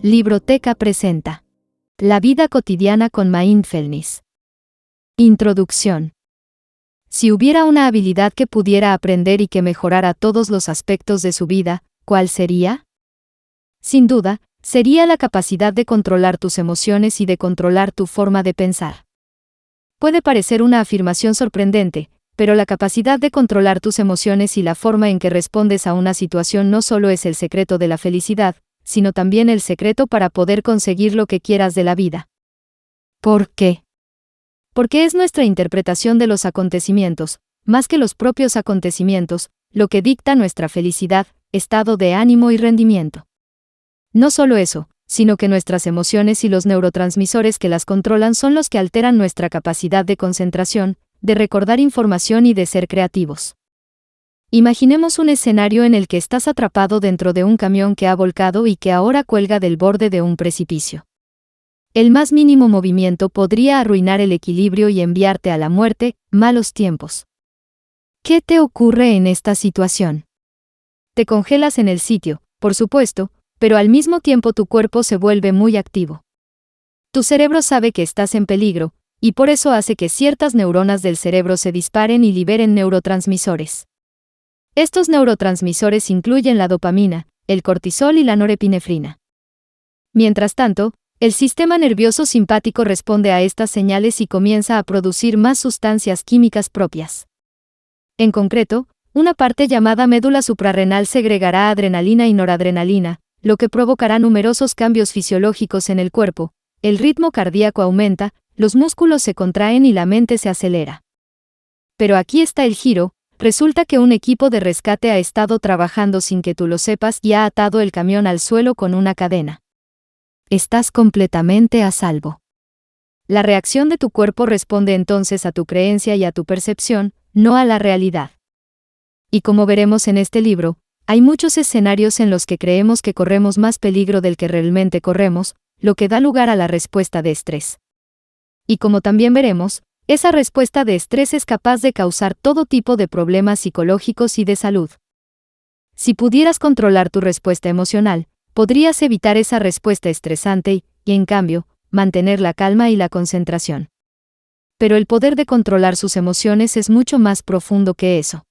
Libroteca presenta La vida cotidiana con Mindfulness. Introducción. Si hubiera una habilidad que pudiera aprender y que mejorara todos los aspectos de su vida, ¿cuál sería? Sin duda, sería la capacidad de controlar tus emociones y de controlar tu forma de pensar. Puede parecer una afirmación sorprendente, pero la capacidad de controlar tus emociones y la forma en que respondes a una situación no solo es el secreto de la felicidad, sino también el secreto para poder conseguir lo que quieras de la vida. ¿Por qué? Porque es nuestra interpretación de los acontecimientos, más que los propios acontecimientos, lo que dicta nuestra felicidad, estado de ánimo y rendimiento. No solo eso, sino que nuestras emociones y los neurotransmisores que las controlan son los que alteran nuestra capacidad de concentración, de recordar información y de ser creativos. Imaginemos un escenario en el que estás atrapado dentro de un camión que ha volcado y que ahora cuelga del borde de un precipicio. El más mínimo movimiento podría arruinar el equilibrio y enviarte a la muerte, malos tiempos. ¿Qué te ocurre en esta situación? Te congelas en el sitio, por supuesto, pero al mismo tiempo tu cuerpo se vuelve muy activo. Tu cerebro sabe que estás en peligro, y por eso hace que ciertas neuronas del cerebro se disparen y liberen neurotransmisores. Estos neurotransmisores incluyen la dopamina, el cortisol y la norepinefrina. Mientras tanto, el sistema nervioso simpático responde a estas señales y comienza a producir más sustancias químicas propias. En concreto, una parte llamada médula suprarrenal segregará adrenalina y noradrenalina, lo que provocará numerosos cambios fisiológicos en el cuerpo, el ritmo cardíaco aumenta, los músculos se contraen y la mente se acelera. Pero aquí está el giro. Resulta que un equipo de rescate ha estado trabajando sin que tú lo sepas y ha atado el camión al suelo con una cadena. Estás completamente a salvo. La reacción de tu cuerpo responde entonces a tu creencia y a tu percepción, no a la realidad. Y como veremos en este libro, hay muchos escenarios en los que creemos que corremos más peligro del que realmente corremos, lo que da lugar a la respuesta de estrés. Y como también veremos, esa respuesta de estrés es capaz de causar todo tipo de problemas psicológicos y de salud. Si pudieras controlar tu respuesta emocional, podrías evitar esa respuesta estresante y, en cambio, mantener la calma y la concentración. Pero el poder de controlar sus emociones es mucho más profundo que eso.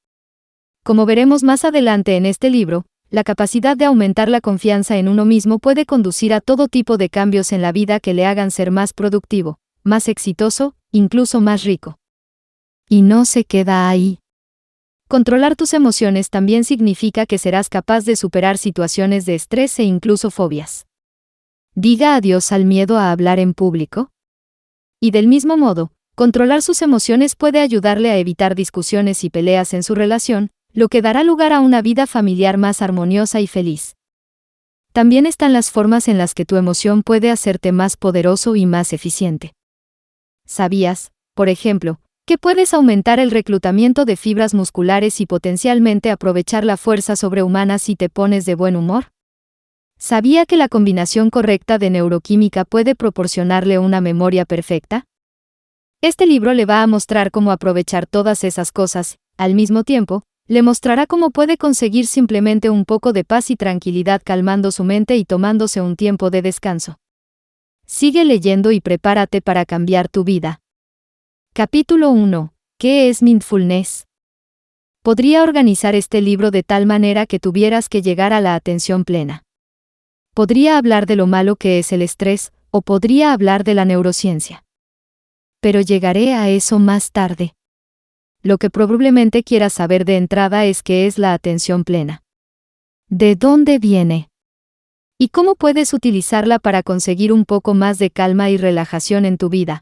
Como veremos más adelante en este libro, la capacidad de aumentar la confianza en uno mismo puede conducir a todo tipo de cambios en la vida que le hagan ser más productivo, más exitoso, incluso más rico. Y no se queda ahí. Controlar tus emociones también significa que serás capaz de superar situaciones de estrés e incluso fobias. Diga adiós al miedo a hablar en público. Y del mismo modo, controlar sus emociones puede ayudarle a evitar discusiones y peleas en su relación, lo que dará lugar a una vida familiar más armoniosa y feliz. También están las formas en las que tu emoción puede hacerte más poderoso y más eficiente. ¿Sabías, por ejemplo, que puedes aumentar el reclutamiento de fibras musculares y potencialmente aprovechar la fuerza sobrehumana si te pones de buen humor? ¿Sabía que la combinación correcta de neuroquímica puede proporcionarle una memoria perfecta? Este libro le va a mostrar cómo aprovechar todas esas cosas, al mismo tiempo, le mostrará cómo puede conseguir simplemente un poco de paz y tranquilidad calmando su mente y tomándose un tiempo de descanso. Sigue leyendo y prepárate para cambiar tu vida. Capítulo 1. ¿Qué es mindfulness? Podría organizar este libro de tal manera que tuvieras que llegar a la atención plena. Podría hablar de lo malo que es el estrés, o podría hablar de la neurociencia. Pero llegaré a eso más tarde. Lo que probablemente quieras saber de entrada es qué es la atención plena. ¿De dónde viene? ¿Y cómo puedes utilizarla para conseguir un poco más de calma y relajación en tu vida?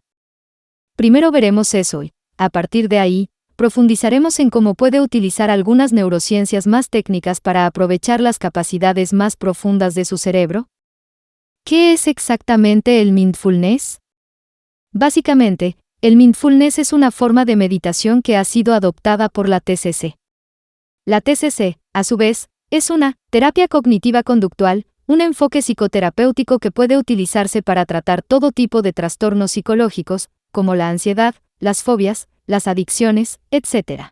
Primero veremos eso y, a partir de ahí, profundizaremos en cómo puede utilizar algunas neurociencias más técnicas para aprovechar las capacidades más profundas de su cerebro. ¿Qué es exactamente el mindfulness? Básicamente, el mindfulness es una forma de meditación que ha sido adoptada por la TCC. La TCC, a su vez, es una terapia cognitiva conductual, un enfoque psicoterapéutico que puede utilizarse para tratar todo tipo de trastornos psicológicos, como la ansiedad, las fobias, las adicciones, etc.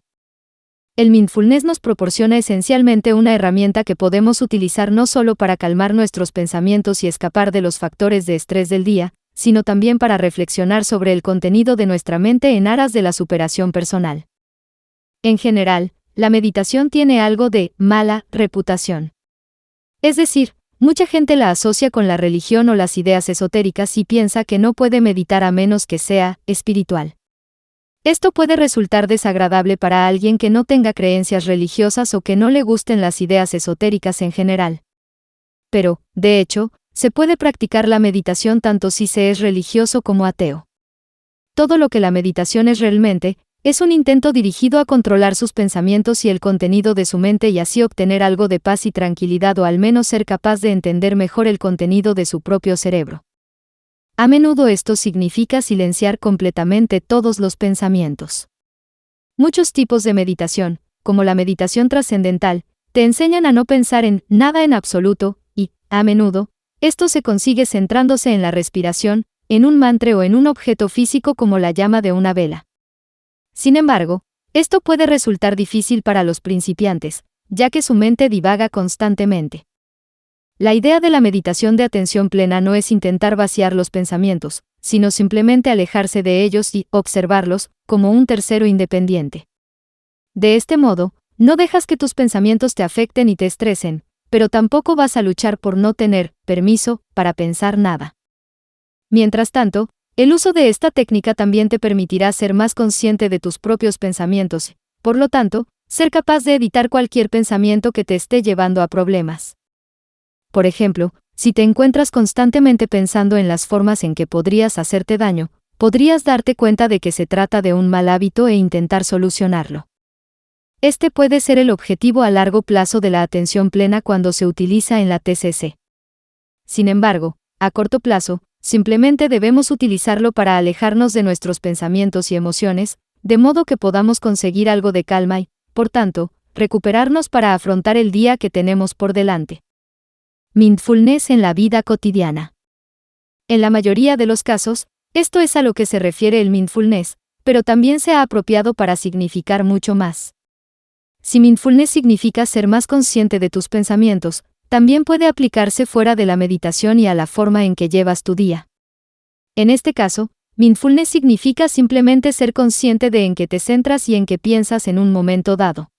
El mindfulness nos proporciona esencialmente una herramienta que podemos utilizar no solo para calmar nuestros pensamientos y escapar de los factores de estrés del día, sino también para reflexionar sobre el contenido de nuestra mente en aras de la superación personal. En general, la meditación tiene algo de mala reputación. Es decir, mucha gente la asocia con la religión o las ideas esotéricas y piensa que no puede meditar a menos que sea espiritual. Esto puede resultar desagradable para alguien que no tenga creencias religiosas o que no le gusten las ideas esotéricas en general. Pero, de hecho, se puede practicar la meditación tanto si se es religioso como ateo. Todo lo que la meditación es realmente, es un intento dirigido a controlar sus pensamientos y el contenido de su mente y así obtener algo de paz y tranquilidad o al menos ser capaz de entender mejor el contenido de su propio cerebro. A menudo esto significa silenciar completamente todos los pensamientos. Muchos tipos de meditación, como la meditación trascendental, te enseñan a no pensar en nada en absoluto, y, a menudo, esto se consigue centrándose en la respiración, en un mantra o en un objeto físico como la llama de una vela. Sin embargo, esto puede resultar difícil para los principiantes, ya que su mente divaga constantemente. La idea de la meditación de atención plena no es intentar vaciar los pensamientos, sino simplemente alejarse de ellos y observarlos, como un tercero independiente. De este modo, no dejas que tus pensamientos te afecten y te estresen, pero tampoco vas a luchar por no tener permiso para pensar nada. Mientras tanto, el uso de esta técnica también te permitirá ser más consciente de tus propios pensamientos, por lo tanto, ser capaz de evitar cualquier pensamiento que te esté llevando a problemas. Por ejemplo, si te encuentras constantemente pensando en las formas en que podrías hacerte daño, podrías darte cuenta de que se trata de un mal hábito e intentar solucionarlo. Este puede ser el objetivo a largo plazo de la atención plena cuando se utiliza en la TCC. Sin embargo, a corto plazo, simplemente debemos utilizarlo para alejarnos de nuestros pensamientos y emociones, de modo que podamos conseguir algo de calma y, por tanto, recuperarnos para afrontar el día que tenemos por delante. Mindfulness en la vida cotidiana. En la mayoría de los casos, esto es a lo que se refiere el mindfulness, pero también se ha apropiado para significar mucho más. Si mindfulness significa ser más consciente de tus pensamientos, también puede aplicarse fuera de la meditación y a la forma en que llevas tu día. En este caso, mindfulness significa simplemente ser consciente de en qué te centras y en qué piensas en un momento dado.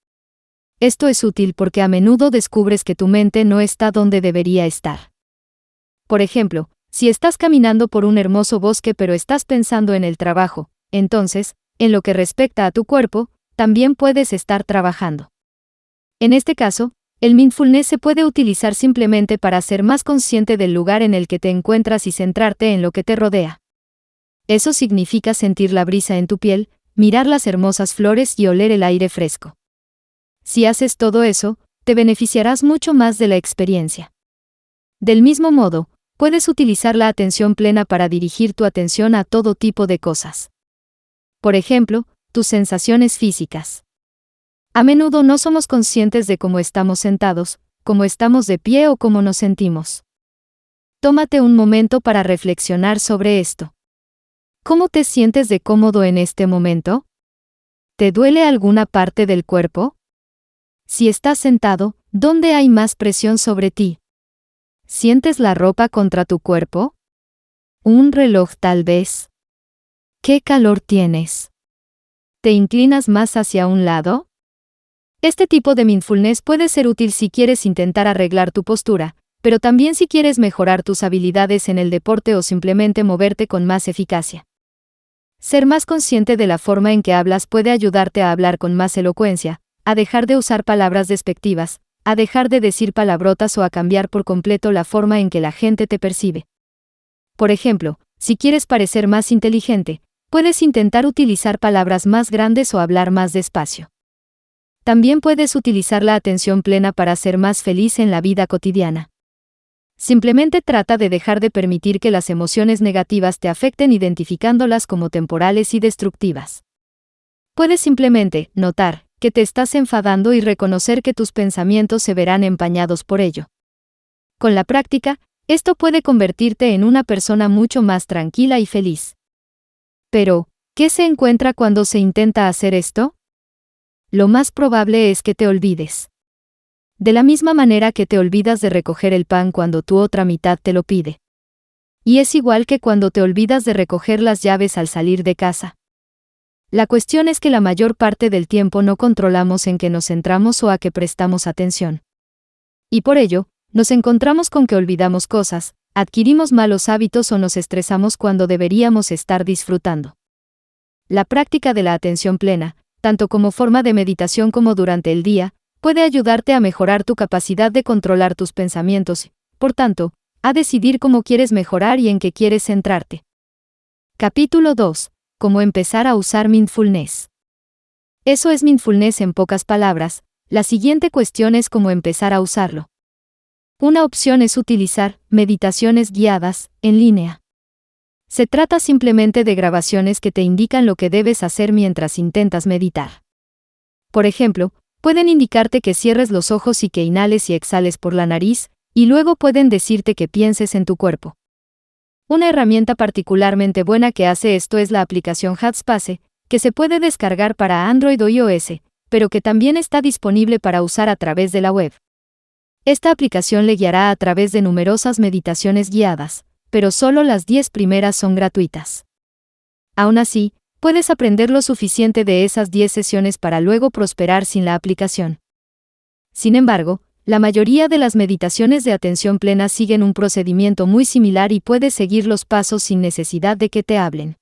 Esto es útil porque a menudo descubres que tu mente no está donde debería estar. Por ejemplo, si estás caminando por un hermoso bosque pero estás pensando en el trabajo, entonces, en lo que respecta a tu cuerpo, también puedes estar trabajando. En este caso, el mindfulness se puede utilizar simplemente para ser más consciente del lugar en el que te encuentras y centrarte en lo que te rodea. Eso significa sentir la brisa en tu piel, mirar las hermosas flores y oler el aire fresco. Si haces todo eso, te beneficiarás mucho más de la experiencia. Del mismo modo, puedes utilizar la atención plena para dirigir tu atención a todo tipo de cosas. Por ejemplo, tus sensaciones físicas. A menudo no somos conscientes de cómo estamos sentados, cómo estamos de pie o cómo nos sentimos. Tómate un momento para reflexionar sobre esto. ¿Cómo te sientes de cómodo en este momento? ¿Te duele alguna parte del cuerpo? Si estás sentado, ¿dónde hay más presión sobre ti? ¿Sientes la ropa contra tu cuerpo? ¿Un reloj tal vez? ¿Qué calor tienes? ¿Te inclinas más hacia un lado? Este tipo de mindfulness puede ser útil si quieres intentar arreglar tu postura, pero también si quieres mejorar tus habilidades en el deporte o simplemente moverte con más eficacia. Ser más consciente de la forma en que hablas puede ayudarte a hablar con más elocuencia, a dejar de usar palabras despectivas, a dejar de decir palabrotas o a cambiar por completo la forma en que la gente te percibe. Por ejemplo, si quieres parecer más inteligente, puedes intentar utilizar palabras más grandes o hablar más despacio. También puedes utilizar la atención plena para ser más feliz en la vida cotidiana. Simplemente trata de dejar de permitir que las emociones negativas te afecten identificándolas como temporales y destructivas. Puedes simplemente notar que te estás enfadando y reconocer que tus pensamientos se verán empañados por ello. Con la práctica, esto puede convertirte en una persona mucho más tranquila y feliz. Pero, ¿Qué se encuentra cuando se intenta hacer esto? Lo más probable es que te olvides. De la misma manera que te olvidas de recoger el pan cuando tu otra mitad te lo pide. Y es igual que cuando te olvidas de recoger las llaves al salir de casa. La cuestión es que la mayor parte del tiempo no controlamos en qué nos centramos o a qué prestamos atención. Y por ello, nos encontramos con que olvidamos cosas, adquirimos malos hábitos o nos estresamos cuando deberíamos estar disfrutando. La práctica de la atención plena, tanto como forma de meditación como durante el día, puede ayudarte a mejorar tu capacidad de controlar tus pensamientos, por tanto, a decidir cómo quieres mejorar y en qué quieres centrarte. Capítulo 2. Cómo empezar a usar mindfulness. Eso es mindfulness en pocas palabras. La siguiente cuestión es cómo empezar a usarlo. Una opción es utilizar meditaciones guiadas, en línea. Se trata simplemente de grabaciones que te indican lo que debes hacer mientras intentas meditar. Por ejemplo, pueden indicarte que cierres los ojos y que inhales y exhales por la nariz, y luego pueden decirte que pienses en tu cuerpo. Una herramienta particularmente buena que hace esto es la aplicación Headspace, que se puede descargar para Android o iOS, pero que también está disponible para usar a través de la web. Esta aplicación le guiará a través de numerosas meditaciones guiadas, pero solo las 10 primeras son gratuitas. Aún así, puedes aprender lo suficiente de esas 10 sesiones para luego prosperar sin la aplicación. Sin embargo, la mayoría de las meditaciones de atención plena siguen un procedimiento muy similar y puedes seguir los pasos sin necesidad de que te hablen.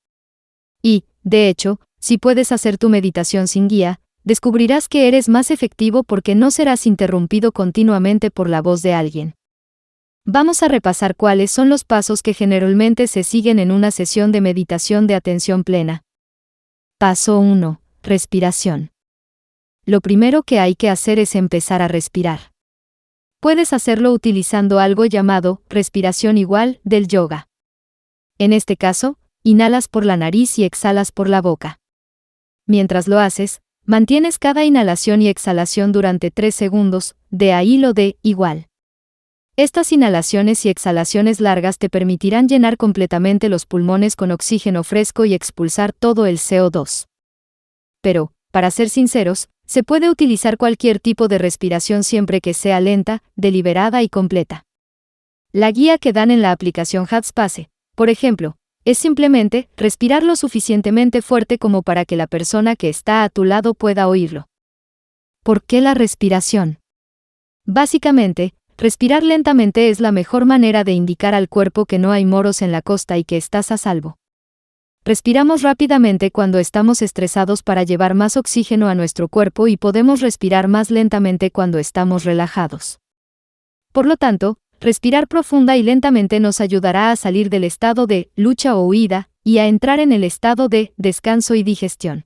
Y, de hecho, si puedes hacer tu meditación sin guía, descubrirás que eres más efectivo porque no serás interrumpido continuamente por la voz de alguien. Vamos a repasar cuáles son los pasos que generalmente se siguen en una sesión de meditación de atención plena. Paso 1. Respiración. Lo primero que hay que hacer es empezar a respirar. Puedes hacerlo utilizando algo llamado respiración igual del yoga. En este caso, inhalas por la nariz y exhalas por la boca. Mientras lo haces, mantienes cada inhalación y exhalación durante 3 segundos, de ahí lo de igual. Estas inhalaciones y exhalaciones largas te permitirán llenar completamente los pulmones con oxígeno fresco y expulsar todo el CO2. Pero, para ser sinceros, se puede utilizar cualquier tipo de respiración siempre que sea lenta, deliberada y completa. La guía que dan en la aplicación Headspace, por ejemplo, es simplemente respirar lo suficientemente fuerte como para que la persona que está a tu lado pueda oírlo. ¿Por qué la respiración? Básicamente, respirar lentamente es la mejor manera de indicar al cuerpo que no hay moros en la costa y que estás a salvo. Respiramos rápidamente cuando estamos estresados para llevar más oxígeno a nuestro cuerpo y podemos respirar más lentamente cuando estamos relajados. Por lo tanto, respirar profunda y lentamente nos ayudará a salir del estado de lucha o huida y a entrar en el estado de descanso y digestión.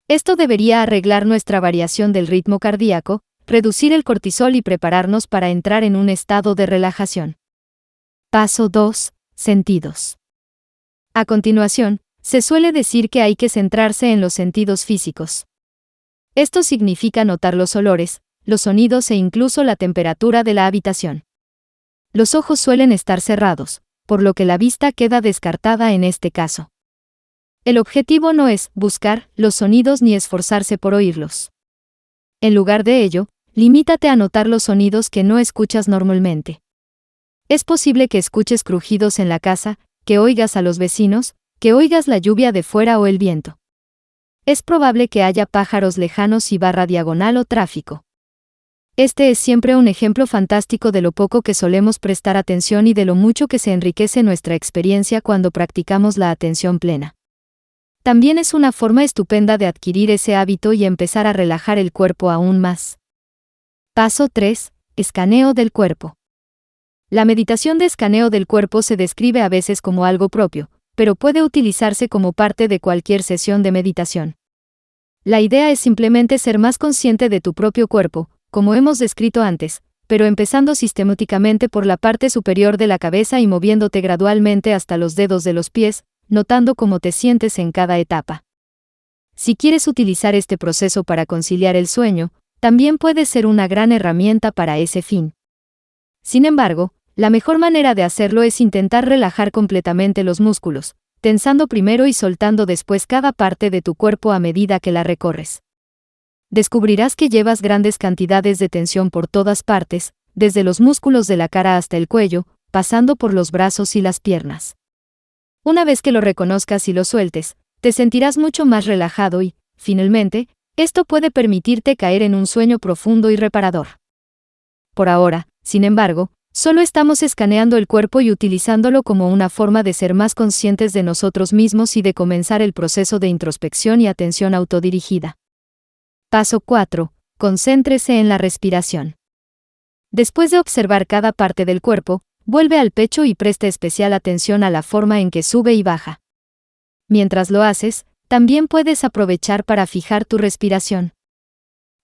Esto debería arreglar nuestra variación del ritmo cardíaco, reducir el cortisol y prepararnos para entrar en un estado de relajación. Paso 2. Sentidos. A continuación, se suele decir que hay que centrarse en los sentidos físicos. Esto significa notar los olores, los sonidos e incluso la temperatura de la habitación. Los ojos suelen estar cerrados, por lo que la vista queda descartada en este caso. El objetivo no es buscar los sonidos ni esforzarse por oírlos. En lugar de ello, limítate a notar los sonidos que no escuchas normalmente. Es posible que escuches crujidos en la casa, que oigas a los vecinos, que oigas la lluvia de fuera o el viento. Es probable que haya pájaros lejanos y barra diagonal o tráfico. Este es siempre un ejemplo fantástico de lo poco que solemos prestar atención y de lo mucho que se enriquece nuestra experiencia cuando practicamos la atención plena. También es una forma estupenda de adquirir ese hábito y empezar a relajar el cuerpo aún más. Paso 3. Escaneo del cuerpo. La meditación de escaneo del cuerpo se describe a veces como algo propio, pero puede utilizarse como parte de cualquier sesión de meditación. La idea es simplemente ser más consciente de tu propio cuerpo, como hemos descrito antes, pero empezando sistemáticamente por la parte superior de la cabeza y moviéndote gradualmente hasta los dedos de los pies, notando cómo te sientes en cada etapa. Si quieres utilizar este proceso para conciliar el sueño, también puede ser una gran herramienta para ese fin. Sin embargo, la mejor manera de hacerlo es intentar relajar completamente los músculos, tensando primero y soltando después cada parte de tu cuerpo a medida que la recorres. Descubrirás que llevas grandes cantidades de tensión por todas partes, desde los músculos de la cara hasta el cuello, pasando por los brazos y las piernas. Una vez que lo reconozcas y lo sueltes, te sentirás mucho más relajado y, finalmente, esto puede permitirte caer en un sueño profundo y reparador. Por ahora, sin embargo, solo estamos escaneando el cuerpo y utilizándolo como una forma de ser más conscientes de nosotros mismos y de comenzar el proceso de introspección y atención autodirigida. Paso 4. Concéntrese en la respiración. Después de observar cada parte del cuerpo, vuelve al pecho y preste especial atención a la forma en que sube y baja. Mientras lo haces, también puedes aprovechar para fijar tu respiración.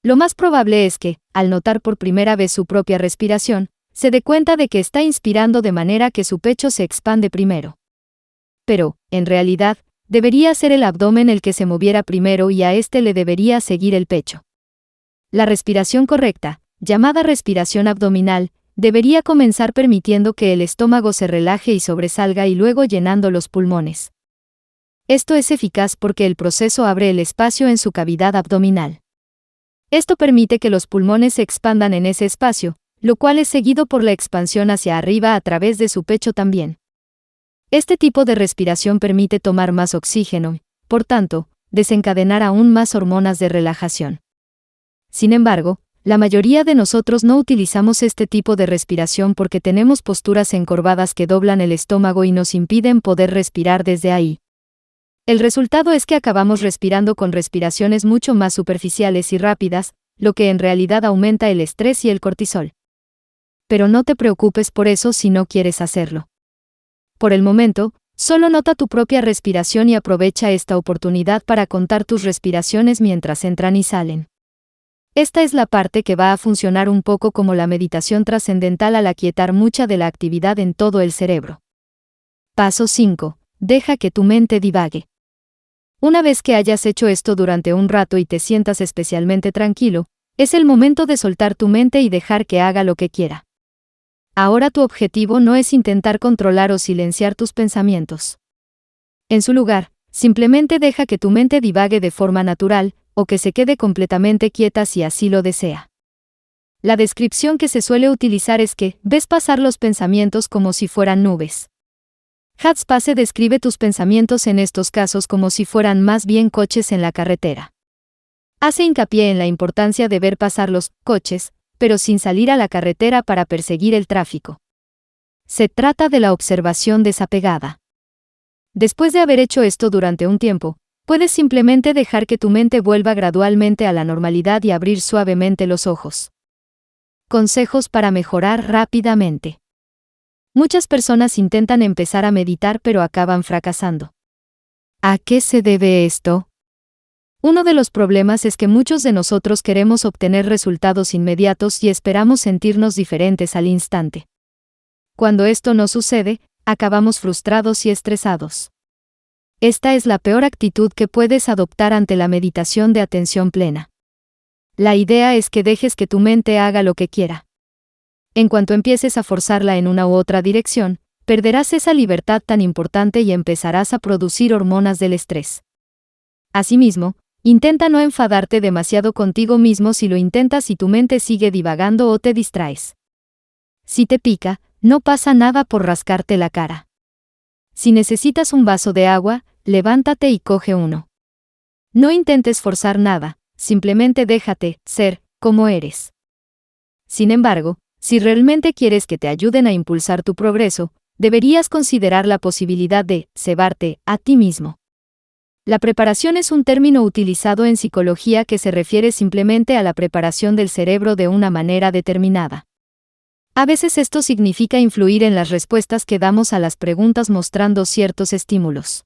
Lo más probable es que, al notar por primera vez su propia respiración, se dé cuenta de que está inspirando de manera que su pecho se expande primero. Pero, en realidad, debería ser el abdomen el que se moviera primero y a este le debería seguir el pecho. La respiración correcta, llamada respiración abdominal, debería comenzar permitiendo que el estómago se relaje y sobresalga y luego llenando los pulmones. Esto es eficaz porque el proceso abre el espacio en su cavidad abdominal. Esto permite que los pulmones se expandan en ese espacio, lo cual es seguido por la expansión hacia arriba a través de su pecho también. Este tipo de respiración permite tomar más oxígeno y, por tanto, desencadenar aún más hormonas de relajación. Sin embargo, la mayoría de nosotros no utilizamos este tipo de respiración porque tenemos posturas encorvadas que doblan el estómago y nos impiden poder respirar desde ahí. El resultado es que acabamos respirando con respiraciones mucho más superficiales y rápidas, lo que en realidad aumenta el estrés y el cortisol. Pero no te preocupes por eso si no quieres hacerlo. Por el momento, solo nota tu propia respiración y aprovecha esta oportunidad para contar tus respiraciones mientras entran y salen. Esta es la parte que va a funcionar un poco como la meditación trascendental al aquietar mucha de la actividad en todo el cerebro. Paso 5. Deja que tu mente divague. Una vez que hayas hecho esto durante un rato y te sientas especialmente tranquilo, es el momento de soltar tu mente y dejar que haga lo que quiera. Ahora tu objetivo no es intentar controlar o silenciar tus pensamientos. En su lugar, simplemente deja que tu mente divague de forma natural, o que se quede completamente quieta si así lo desea. La descripción que se suele utilizar es que ves pasar los pensamientos como si fueran nubes. Hatzpase describe tus pensamientos en estos casos como si fueran más bien coches en la carretera. Hace hincapié en la importancia de ver pasar los coches, pero sin salir a la carretera para perseguir el tráfico. Se trata de la observación desapegada. Después de haber hecho esto durante un tiempo, puedes simplemente dejar que tu mente vuelva gradualmente a la normalidad y abrir suavemente los ojos. Consejos para mejorar rápidamente. Muchas personas intentan empezar a meditar pero acaban fracasando. ¿A qué se debe esto? Uno de los problemas es que muchos de nosotros queremos obtener resultados inmediatos y esperamos sentirnos diferentes al instante. Cuando esto no sucede, acabamos frustrados y estresados. Esta es la peor actitud que puedes adoptar ante la meditación de atención plena. La idea es que dejes que tu mente haga lo que quiera. En cuanto empieces a forzarla en una u otra dirección, perderás esa libertad tan importante y empezarás a producir hormonas del estrés. Asimismo, intenta no enfadarte demasiado contigo mismo si lo intentas y tu mente sigue divagando o te distraes. Si te pica, no pasa nada por rascarte la cara. Si necesitas un vaso de agua, levántate y coge uno. No intentes forzar nada, simplemente déjate ser como eres. Sin embargo, si realmente quieres que te ayuden a impulsar tu progreso, deberías considerar la posibilidad de cebarte a ti mismo. La preparación es un término utilizado en psicología que se refiere simplemente a la preparación del cerebro de una manera determinada. A veces esto significa influir en las respuestas que damos a las preguntas mostrando ciertos estímulos.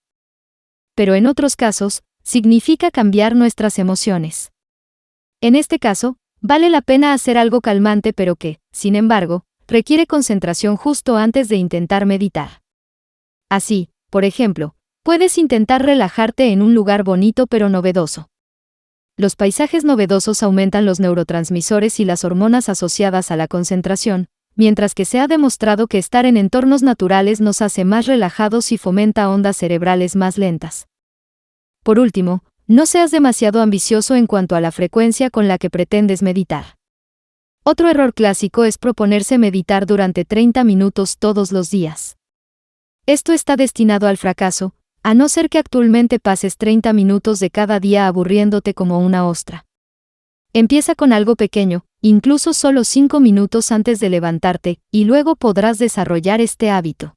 Pero en otros casos, significa cambiar nuestras emociones. En este caso, vale la pena hacer algo calmante pero que, sin embargo, requiere concentración justo antes de intentar meditar. Así, por ejemplo, puedes intentar relajarte en un lugar bonito pero novedoso. Los paisajes novedosos aumentan los neurotransmisores y las hormonas asociadas a la concentración, mientras que se ha demostrado que estar en entornos naturales nos hace más relajados y fomenta ondas cerebrales más lentas. Por último, no seas demasiado ambicioso en cuanto a la frecuencia con la que pretendes meditar. Otro error clásico es proponerse meditar durante 30 minutos todos los días. Esto está destinado al fracaso, a no ser que actualmente pases 30 minutos de cada día aburriéndote como una ostra. Empieza con algo pequeño, incluso solo 5 minutos antes de levantarte, y luego podrás desarrollar este hábito.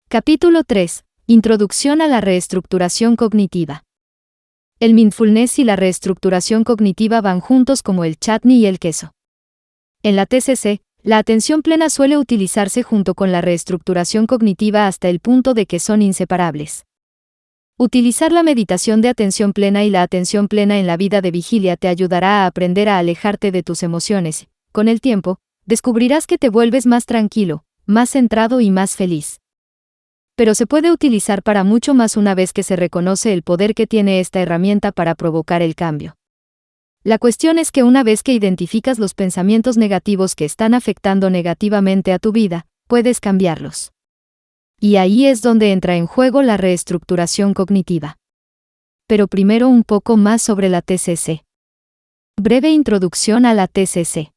Capítulo 3. Introducción a la reestructuración cognitiva. El mindfulness y la reestructuración cognitiva van juntos como el chutney y el queso. En la TCC, la atención plena suele utilizarse junto con la reestructuración cognitiva hasta el punto de que son inseparables. Utilizar la meditación de atención plena y la atención plena en la vida de vigilia te ayudará a aprender a alejarte de tus emociones. Con el tiempo, descubrirás que te vuelves más tranquilo, más centrado y más feliz. Pero se puede utilizar para mucho más una vez que se reconoce el poder que tiene esta herramienta para provocar el cambio. La cuestión es que una vez que identificas los pensamientos negativos que están afectando negativamente a tu vida, puedes cambiarlos. Y ahí es donde entra en juego la reestructuración cognitiva. Pero primero un poco más sobre la TCC. Breve introducción a la TCC.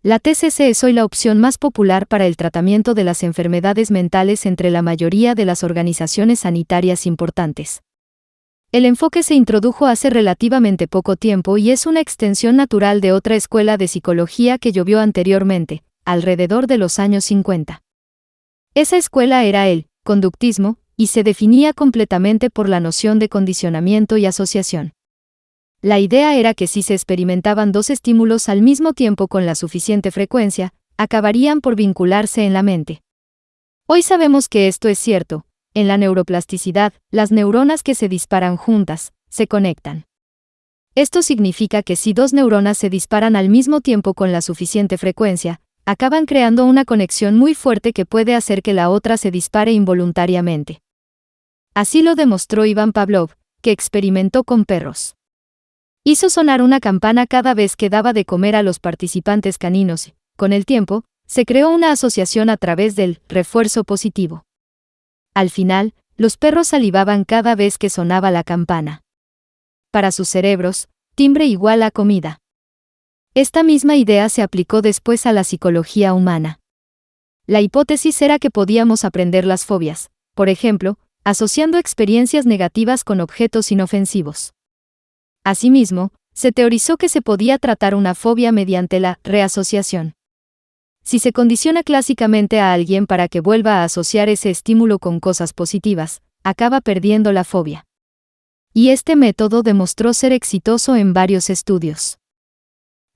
La TCC es hoy la opción más popular para el tratamiento de las enfermedades mentales entre la mayoría de las organizaciones sanitarias importantes. El enfoque se introdujo hace relativamente poco tiempo y es una extensión natural de otra escuela de psicología que llovió anteriormente, alrededor de los años 50. Esa escuela era el conductismo, y se definía completamente por la noción de condicionamiento y asociación. La idea era que si se experimentaban dos estímulos al mismo tiempo con la suficiente frecuencia, acabarían por vincularse en la mente. Hoy sabemos que esto es cierto. En la neuroplasticidad, las neuronas que se disparan juntas, se conectan. Esto significa que si dos neuronas se disparan al mismo tiempo con la suficiente frecuencia, acaban creando una conexión muy fuerte que puede hacer que la otra se dispare involuntariamente. Así lo demostró Ivan Pavlov, que experimentó con perros. Hizo sonar una campana cada vez que daba de comer a los participantes caninos y, con el tiempo, se creó una asociación a través del refuerzo positivo. Al final, los perros salivaban cada vez que sonaba la campana. Para sus cerebros, timbre igual a comida. Esta misma idea se aplicó después a la psicología humana. La hipótesis era que podíamos aprender las fobias, por ejemplo, asociando experiencias negativas con objetos inofensivos. Asimismo, se teorizó que se podía tratar una fobia mediante la reasociación. Si se condiciona clásicamente a alguien para que vuelva a asociar ese estímulo con cosas positivas, acaba perdiendo la fobia. Y este método demostró ser exitoso en varios estudios.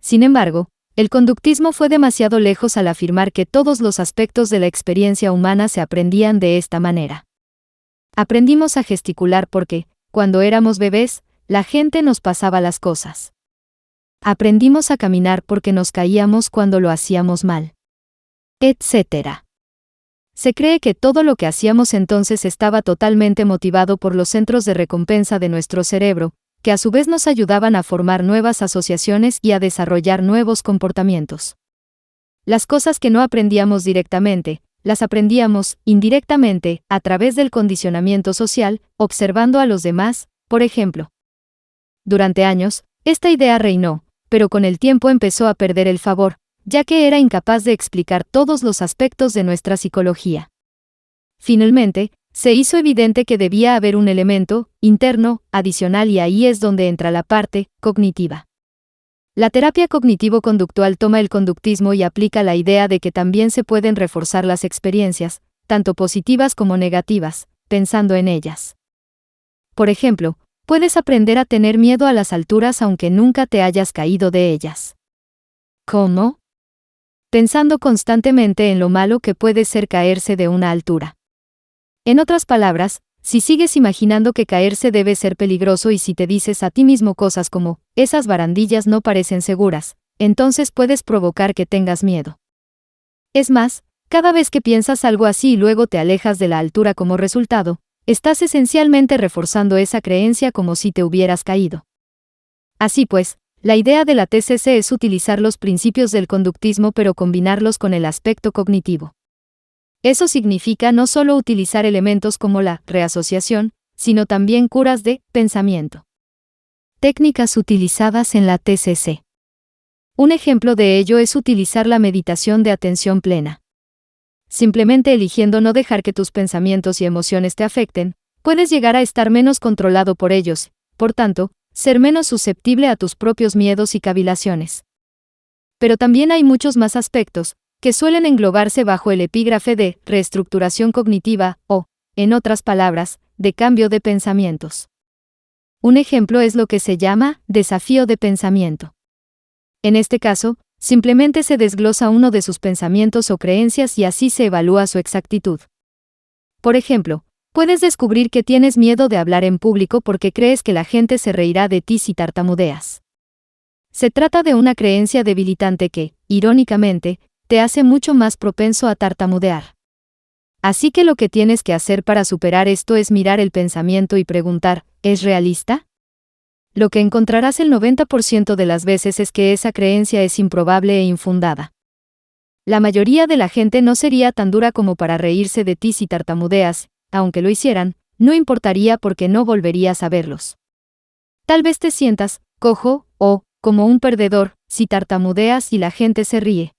Sin embargo, el conductismo fue demasiado lejos al afirmar que todos los aspectos de la experiencia humana se aprendían de esta manera. Aprendimos a gesticular porque, cuando éramos bebés, la gente nos pasaba las cosas. Aprendimos a caminar porque nos caíamos cuando lo hacíamos mal. Etc. Se cree que todo lo que hacíamos entonces estaba totalmente motivado por los centros de recompensa de nuestro cerebro, que a su vez nos ayudaban a formar nuevas asociaciones y a desarrollar nuevos comportamientos. Las cosas que no aprendíamos directamente, las aprendíamos indirectamente, a través del condicionamiento social, observando a los demás, por ejemplo. Durante años, esta idea reinó, pero con el tiempo empezó a perder el favor, ya que era incapaz de explicar todos los aspectos de nuestra psicología. Finalmente, se hizo evidente que debía haber un elemento interno, adicional, y ahí es donde entra la parte cognitiva. La terapia cognitivo-conductual toma el conductismo y aplica la idea de que también se pueden reforzar las experiencias, tanto positivas como negativas, pensando en ellas. Por ejemplo, puedes aprender a tener miedo a las alturas aunque nunca te hayas caído de ellas. ¿Cómo? Pensando constantemente en lo malo que puede ser caerse de una altura. En otras palabras, si sigues imaginando que caerse debe ser peligroso y si te dices a ti mismo cosas como, esas barandillas no parecen seguras, entonces puedes provocar que tengas miedo. Es más, cada vez que piensas algo así y luego te alejas de la altura como resultado, estás esencialmente reforzando esa creencia como si te hubieras caído. Así pues, La idea de la TCC es utilizar los principios del conductismo pero combinarlos con el aspecto cognitivo. Eso significa no solo utilizar elementos como la reasociación, sino también curas de pensamiento. Técnicas utilizadas en la TCC. Un ejemplo de ello es utilizar la meditación de atención plena. Simplemente eligiendo no dejar que tus pensamientos y emociones te afecten, puedes llegar a estar menos controlado por ellos, por tanto, ser menos susceptible a tus propios miedos y cavilaciones. Pero también hay muchos más aspectos, que suelen englobarse bajo el epígrafe de reestructuración cognitiva o, en otras palabras, de cambio de pensamientos. Un ejemplo es lo que se llama desafío de pensamiento. En este caso, simplemente se desglosa uno de sus pensamientos o creencias y así se evalúa su exactitud. Por ejemplo, puedes descubrir que tienes miedo de hablar en público porque crees que la gente se reirá de ti si tartamudeas. Se trata de una creencia debilitante que, irónicamente, te hace mucho más propenso a tartamudear. Así que lo que tienes que hacer para superar esto es mirar el pensamiento y preguntar, ¿es realista? Lo que encontrarás el 90% de las veces es que esa creencia es improbable e infundada. La mayoría de la gente no sería tan dura como para reírse de ti si tartamudeas, aunque lo hicieran, no importaría porque no volverías a verlos. Tal vez te sientas cojo o como un perdedor si tartamudeas y la gente se ríe.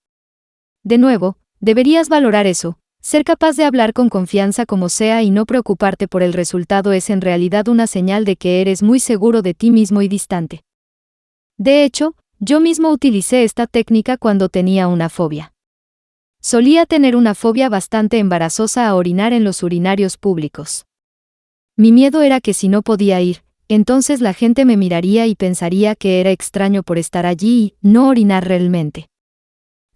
De nuevo, deberías valorar eso. Ser capaz de hablar con confianza como sea y no preocuparte por el resultado es en realidad una señal de que eres muy seguro de ti mismo y distante. De hecho, yo mismo utilicé esta técnica cuando tenía una fobia. Solía tener una fobia bastante embarazosa a orinar en los urinarios públicos. Mi miedo era que si no podía ir, entonces la gente me miraría y pensaría que era extraño por estar allí y no orinar realmente.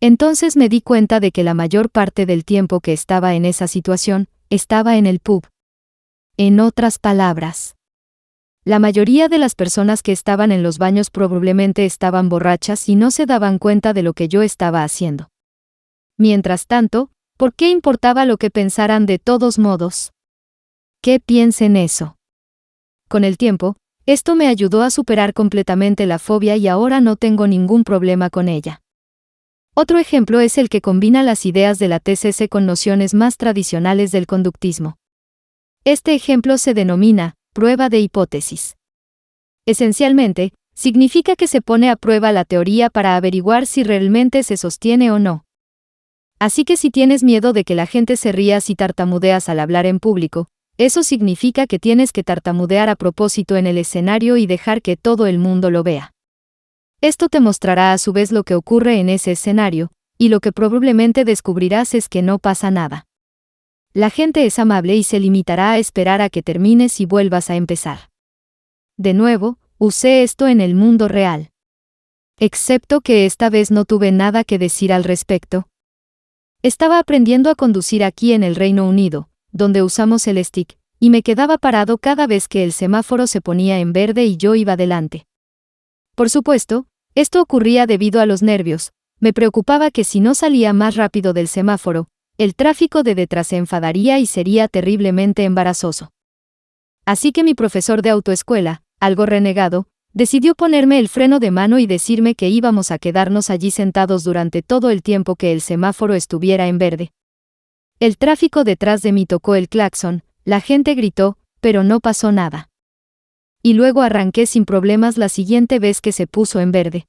Entonces me di cuenta de que la mayor parte del tiempo que estaba en esa situación, estaba en el pub. En otras palabras, la mayoría de las personas que estaban en los baños probablemente estaban borrachas y no se daban cuenta de lo que yo estaba haciendo. Mientras tanto, ¿por qué importaba lo que pensaran de todos modos? ¿Qué piensen eso? Con el tiempo, esto me ayudó a superar completamente la fobia y ahora no tengo ningún problema con ella. Otro ejemplo es el que combina las ideas de la TCC con nociones más tradicionales del conductismo. Este ejemplo se denomina prueba de hipótesis. Esencialmente, significa que se pone a prueba la teoría para averiguar si realmente se sostiene o no. Así que si tienes miedo de que la gente se ría si tartamudeas al hablar en público, eso significa que tienes que tartamudear a propósito en el escenario y dejar que todo el mundo lo vea. Esto te mostrará a su vez lo que ocurre en ese escenario, y lo que probablemente descubrirás es que no pasa nada. La gente es amable y se limitará a esperar a que termines y vuelvas a empezar. De nuevo, usé esto en el mundo real. Excepto que esta vez no tuve nada que decir al respecto. Estaba aprendiendo a conducir aquí en el Reino Unido, donde usamos el stick, y me quedaba parado cada vez que el semáforo se ponía en verde y yo iba adelante. Por supuesto, esto ocurría debido a los nervios. Me preocupaba que si no salía más rápido del semáforo, el tráfico de detrás se enfadaría y sería terriblemente embarazoso. Así que mi profesor de autoescuela, algo renegado, decidió ponerme el freno de mano y decirme que íbamos a quedarnos allí sentados durante todo el tiempo que el semáforo estuviera en verde. El tráfico detrás de mí tocó el claxon, la gente gritó, pero no pasó nada. Y luego arranqué sin problemas la siguiente vez que se puso en verde.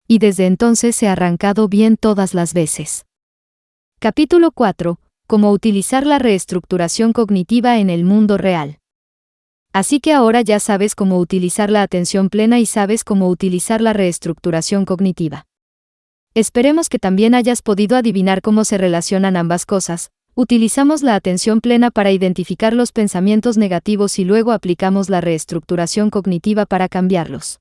Y desde entonces he arrancado bien todas las veces. Capítulo 4. Cómo utilizar la reestructuración cognitiva en el mundo real. Así que ahora ya sabes cómo utilizar la atención plena y sabes cómo utilizar la reestructuración cognitiva. Esperemos que también hayas podido adivinar cómo se relacionan ambas cosas. Utilizamos la atención plena para identificar los pensamientos negativos y luego aplicamos la reestructuración cognitiva para cambiarlos.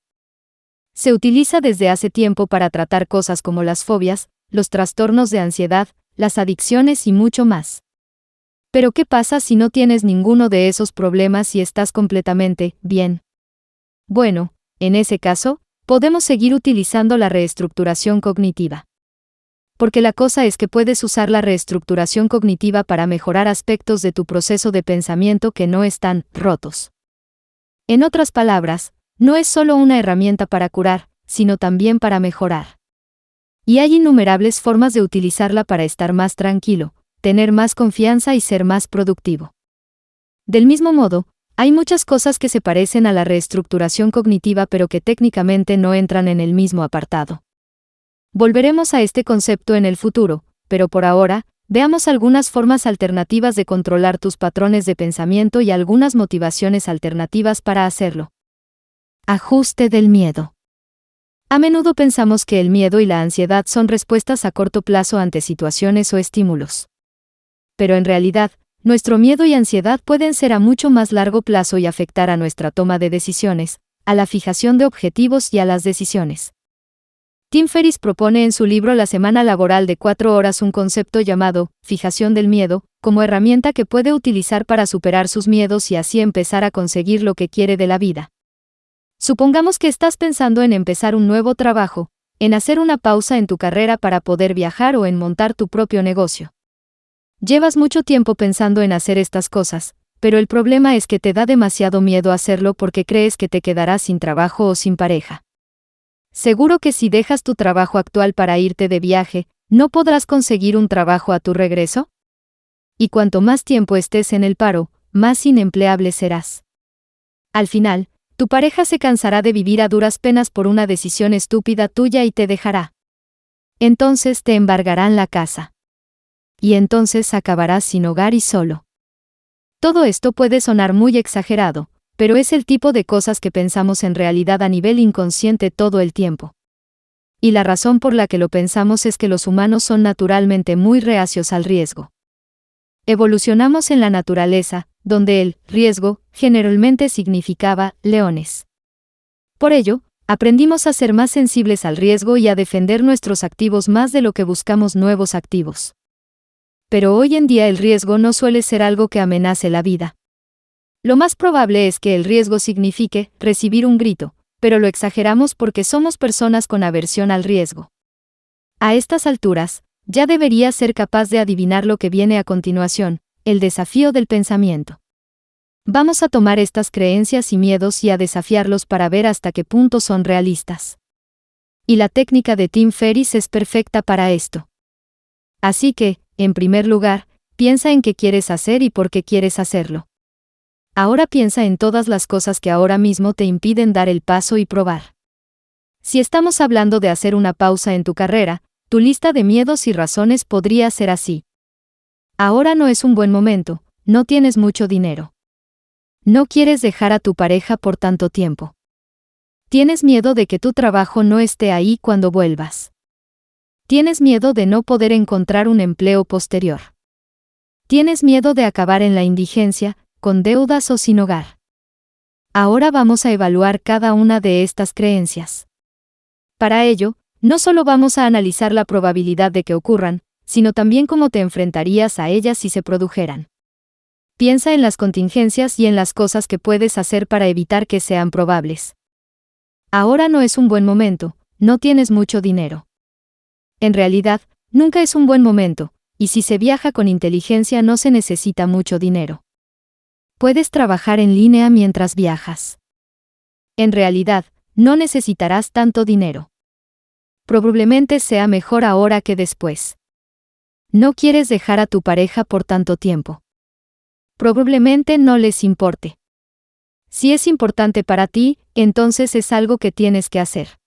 Se utiliza desde hace tiempo para tratar cosas como las fobias, los trastornos de ansiedad, las adicciones y mucho más. Pero ¿qué pasa si no tienes ninguno de esos problemas y estás completamente bien? Bueno, en ese caso, podemos seguir utilizando la reestructuración cognitiva. Porque la cosa es que puedes usar la reestructuración cognitiva para mejorar aspectos de tu proceso de pensamiento que no están rotos. En otras palabras, no es solo una herramienta para curar, sino también para mejorar. Y hay innumerables formas de utilizarla para estar más tranquilo, tener más confianza y ser más productivo. Del mismo modo, hay muchas cosas que se parecen a la reestructuración cognitiva pero que técnicamente no entran en el mismo apartado. Volveremos a este concepto en el futuro, pero por ahora, veamos algunas formas alternativas de controlar tus patrones de pensamiento y algunas motivaciones alternativas para hacerlo. Ajuste del miedo. A menudo pensamos que el miedo y la ansiedad son respuestas a corto plazo ante situaciones o estímulos. Pero en realidad, nuestro miedo y ansiedad pueden ser a mucho más largo plazo y afectar a nuestra toma de decisiones, a la fijación de objetivos y a las decisiones. Tim Ferriss propone en su libro La semana laboral de 4 horas un concepto llamado fijación del miedo, como herramienta que puede utilizar para superar sus miedos y así empezar a conseguir lo que quiere de la vida. Supongamos que estás pensando en empezar un nuevo trabajo, en hacer una pausa en tu carrera para poder viajar o en montar tu propio negocio. Llevas mucho tiempo pensando en hacer estas cosas, pero el problema es que te da demasiado miedo hacerlo porque crees que te quedarás sin trabajo o sin pareja. Seguro que si dejas tu trabajo actual para irte de viaje, ¿no podrás conseguir un trabajo a tu regreso? Y cuanto más tiempo estés en el paro, más inempleable serás. Al final, tu pareja se cansará de vivir a duras penas por una decisión estúpida tuya y te dejará. Entonces te embargarán la casa. Y entonces acabarás sin hogar y solo. Todo esto puede sonar muy exagerado, pero es el tipo de cosas que pensamos en realidad a nivel inconsciente todo el tiempo. Y la razón por la que lo pensamos es que los humanos son naturalmente muy reacios al riesgo. Evolucionamos en la naturaleza, donde el riesgo generalmente significaba leones. Por ello, aprendimos a ser más sensibles al riesgo y a defender nuestros activos más de lo que buscamos nuevos activos. Pero hoy en día el riesgo no suele ser algo que amenace la vida. Lo más probable es que el riesgo signifique recibir un grito, pero lo exageramos porque somos personas con aversión al riesgo. A estas alturas, ya deberías ser capaz de adivinar lo que viene a continuación, el desafío del pensamiento. Vamos a tomar estas creencias y miedos y a desafiarlos para ver hasta qué punto son realistas. Y la técnica de Tim Ferriss es perfecta para esto. Así que, en primer lugar, piensa en qué quieres hacer y por qué quieres hacerlo. Ahora piensa en todas las cosas que ahora mismo te impiden dar el paso y probar. Si estamos hablando de hacer una pausa en tu carrera, tu lista de miedos y razones podría ser así. Ahora no es un buen momento, no tienes mucho dinero. No quieres dejar a tu pareja por tanto tiempo. Tienes miedo de que tu trabajo no esté ahí cuando vuelvas. Tienes miedo de no poder encontrar un empleo posterior. Tienes miedo de acabar en la indigencia, con deudas o sin hogar. Ahora vamos a evaluar cada una de estas creencias. Para ello, no solo vamos a analizar la probabilidad de que ocurran, sino también cómo te enfrentarías a ellas si se produjeran. Piensa en las contingencias y en las cosas que puedes hacer para evitar que sean probables. Ahora no es un buen momento, no tienes mucho dinero. En realidad, nunca es un buen momento, y si se viaja con inteligencia no se necesita mucho dinero. Puedes trabajar en línea mientras viajas. En realidad, no necesitarás tanto dinero. Probablemente sea mejor ahora que después. No quieres dejar a tu pareja por tanto tiempo. Probablemente no les importe. Si es importante para ti, entonces es algo que tienes que hacer.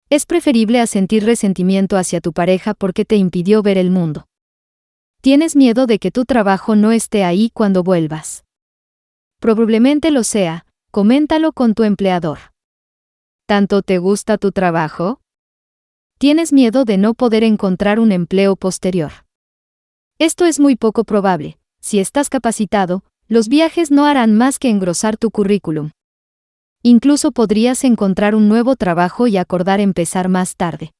Es preferible a sentir resentimiento hacia tu pareja porque te impidió ver el mundo. Tienes miedo de que tu trabajo no esté ahí cuando vuelvas. Probablemente lo sea, coméntalo con tu empleador. ¿Tanto te gusta tu trabajo? Tienes miedo de no poder encontrar un empleo posterior. Esto es muy poco probable. Si estás capacitado, los viajes no harán más que engrosar tu currículum. Incluso podrías encontrar un nuevo trabajo y acordar empezar más tarde.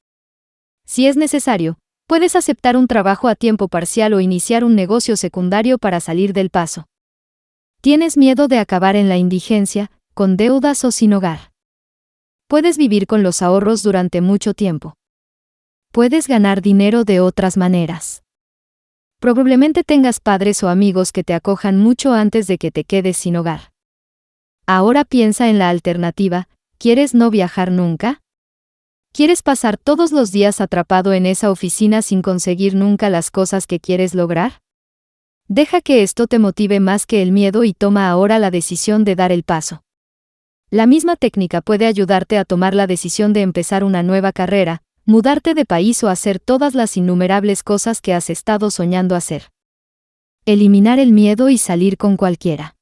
Si es necesario, puedes aceptar un trabajo a tiempo parcial o iniciar un negocio secundario para salir del paso. Tienes miedo de acabar en la indigencia, con deudas o sin hogar. Puedes vivir con los ahorros durante mucho tiempo. Puedes ganar dinero de otras maneras. Probablemente tengas padres o amigos que te acojan mucho antes de que te quedes sin hogar. Ahora piensa en la alternativa, ¿quieres no viajar nunca? ¿Quieres pasar todos los días atrapado en esa oficina sin conseguir nunca las cosas que quieres lograr? Deja que esto te motive más que el miedo y toma ahora la decisión de dar el paso. La misma técnica puede ayudarte a tomar la decisión de empezar una nueva carrera, mudarte de país o hacer todas las innumerables cosas que has estado soñando hacer. Eliminar el miedo y salir con cualquiera.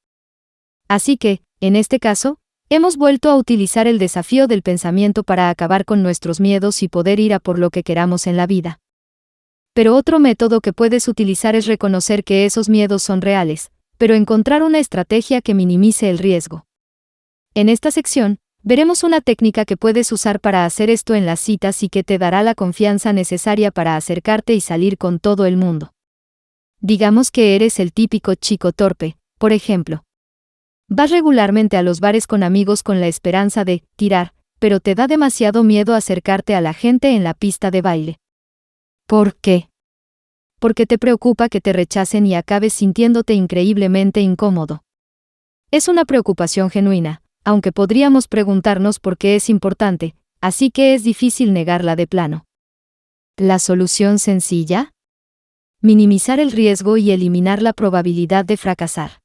Así que, en este caso, hemos vuelto a utilizar el desafío del pensamiento para acabar con nuestros miedos y poder ir a por lo que queramos en la vida. Pero otro método que puedes utilizar es reconocer que esos miedos son reales, pero encontrar una estrategia que minimice el riesgo. En esta sección, veremos una técnica que puedes usar para hacer esto en las citas y que te dará la confianza necesaria para acercarte y salir con todo el mundo. Digamos que eres el típico chico torpe, por ejemplo. Vas regularmente a los bares con amigos con la esperanza de tirar, pero te da demasiado miedo acercarte a la gente en la pista de baile. ¿Por qué? Porque te preocupa que te rechacen y acabes sintiéndote increíblemente incómodo. Es una preocupación genuina, aunque podríamos preguntarnos por qué es importante, así que es difícil negarla de plano. ¿La solución sencilla? Minimizar el riesgo y eliminar la probabilidad de fracasar.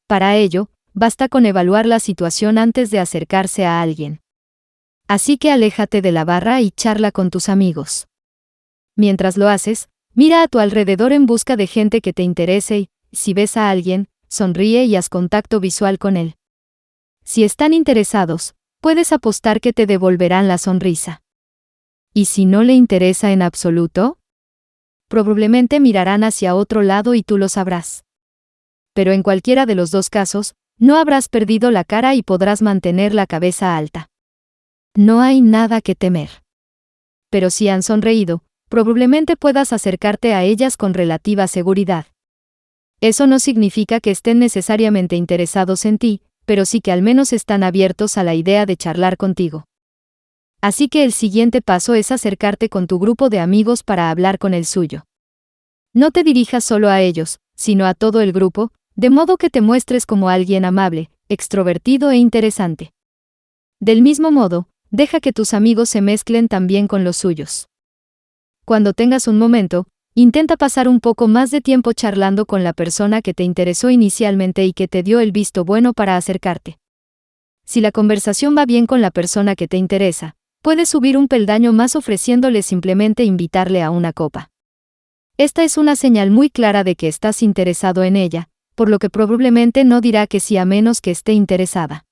Para ello, basta con evaluar la situación antes de acercarse a alguien. Así que aléjate de la barra y charla con tus amigos. Mientras lo haces, mira a tu alrededor en busca de gente que te interese y, si ves a alguien, sonríe y haz contacto visual con él. Si están interesados, puedes apostar que te devolverán la sonrisa. ¿Y si no le interesa en absoluto? Probablemente mirarán hacia otro lado y tú lo sabrás. Pero en cualquiera de los dos casos, no habrás perdido la cara y podrás mantener la cabeza alta. No hay nada que temer. Pero si han sonreído, probablemente puedas acercarte a ellas con relativa seguridad. Eso no significa que estén necesariamente interesados en ti, pero sí que al menos están abiertos a la idea de charlar contigo. Así que el siguiente paso es acercarte con tu grupo de amigos para hablar con el suyo. No te dirijas solo a ellos, sino a todo el grupo, de modo que te muestres como alguien amable, extrovertido e interesante. Del mismo modo, deja que tus amigos se mezclen también con los suyos. Cuando tengas un momento, intenta pasar un poco más de tiempo charlando con la persona que te interesó inicialmente y que te dio el visto bueno para acercarte. Si la conversación va bien con la persona que te interesa, puedes subir un peldaño más ofreciéndole simplemente invitarle a una copa. Esta es una señal muy clara de que estás interesado en ella, por lo que probablemente no dirá que sí a menos que esté interesada.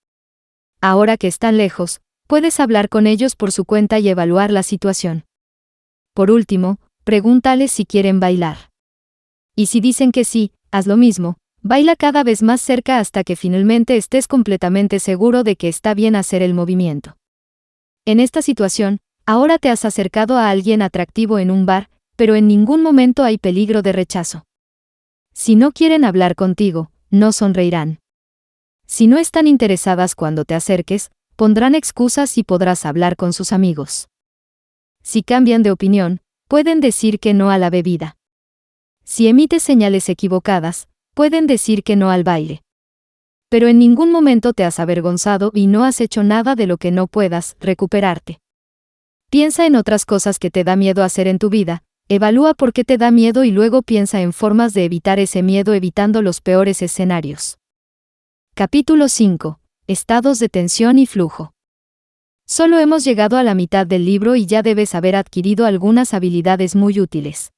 Ahora que están lejos, puedes hablar con ellos por su cuenta y evaluar la situación. Por último, pregúntales si quieren bailar. Y si dicen que sí, haz lo mismo, baila cada vez más cerca hasta que finalmente estés completamente seguro de que está bien hacer el movimiento. En esta situación, ahora te has acercado a alguien atractivo en un bar, pero en ningún momento hay peligro de rechazo. Si no quieren hablar contigo, no sonreirán. Si no están interesadas cuando te acerques, pondrán excusas y podrás hablar con sus amigos. Si cambian de opinión, pueden decir que no a la bebida. Si emites señales equivocadas, pueden decir que no al baile. Pero en ningún momento te has avergonzado y no has hecho nada de lo que no puedas recuperarte. Piensa en otras cosas que te da miedo hacer en tu vida, evalúa por qué te da miedo y luego piensa en formas de evitar ese miedo evitando los peores escenarios. Capítulo 5. Estados de tensión y flujo. Solo hemos llegado a la mitad del libro y ya debes haber adquirido algunas habilidades muy útiles.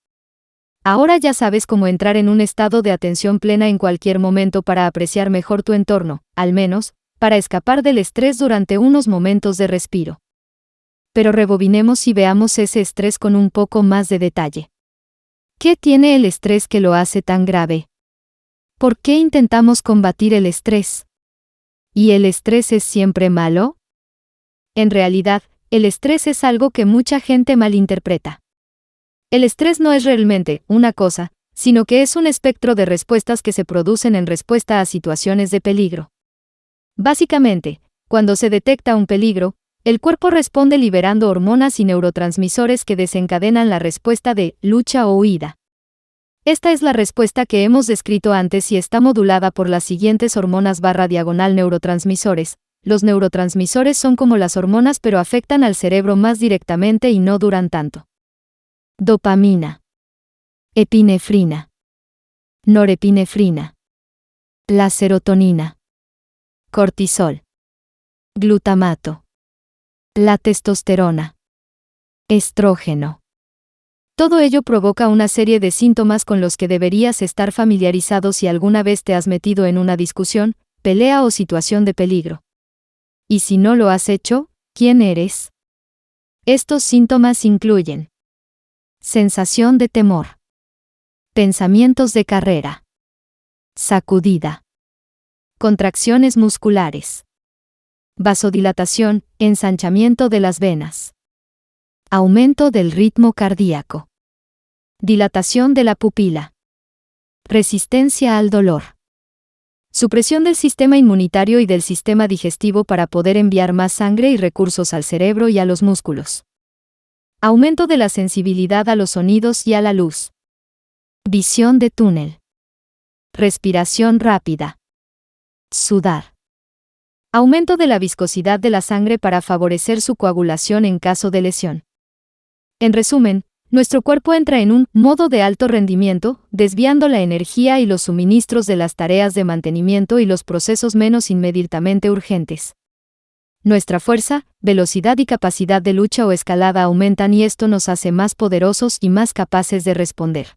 Ahora ya sabes cómo entrar en un estado de atención plena en cualquier momento para apreciar mejor tu entorno, al menos, para escapar del estrés durante unos momentos de respiro. Pero rebobinemos y veamos ese estrés con un poco más de detalle. ¿Qué tiene el estrés que lo hace tan grave? ¿Por qué intentamos combatir el estrés? ¿Y el estrés es siempre malo? En realidad, el estrés es algo que mucha gente malinterpreta. El estrés no es realmente una cosa, sino que es un espectro de respuestas que se producen en respuesta a situaciones de peligro. Básicamente, cuando se detecta un peligro, el cuerpo responde liberando hormonas y neurotransmisores que desencadenan la respuesta de lucha o huida. Esta es la respuesta que hemos descrito antes y está modulada por las siguientes hormonas /neurotransmisores, los neurotransmisores son como las hormonas pero afectan al cerebro más directamente y no duran tanto. Dopamina. Epinefrina. Norepinefrina. La serotonina. Cortisol. Glutamato. La testosterona. Estrógeno. Todo ello provoca una serie de síntomas con los que deberías estar familiarizado si alguna vez te has metido en una discusión, pelea o situación de peligro. Y si no lo has hecho, ¿quién eres? Estos síntomas incluyen sensación de temor, pensamientos de carrera, sacudida, contracciones musculares, vasodilatación, ensanchamiento de las venas, aumento del ritmo cardíaco, dilatación de la pupila, resistencia al dolor, supresión del sistema inmunitario y del sistema digestivo para poder enviar más sangre y recursos al cerebro y a los músculos, aumento de la sensibilidad a los sonidos y a la luz, visión de túnel, respiración rápida, sudar, aumento de la viscosidad de la sangre para favorecer su coagulación en caso de lesión. En resumen, nuestro cuerpo entra en un modo de alto rendimiento, desviando la energía y los suministros de las tareas de mantenimiento y los procesos menos inmediatamente urgentes. Nuestra fuerza, velocidad y capacidad de lucha o escalada aumentan y esto nos hace más poderosos y más capaces de responder.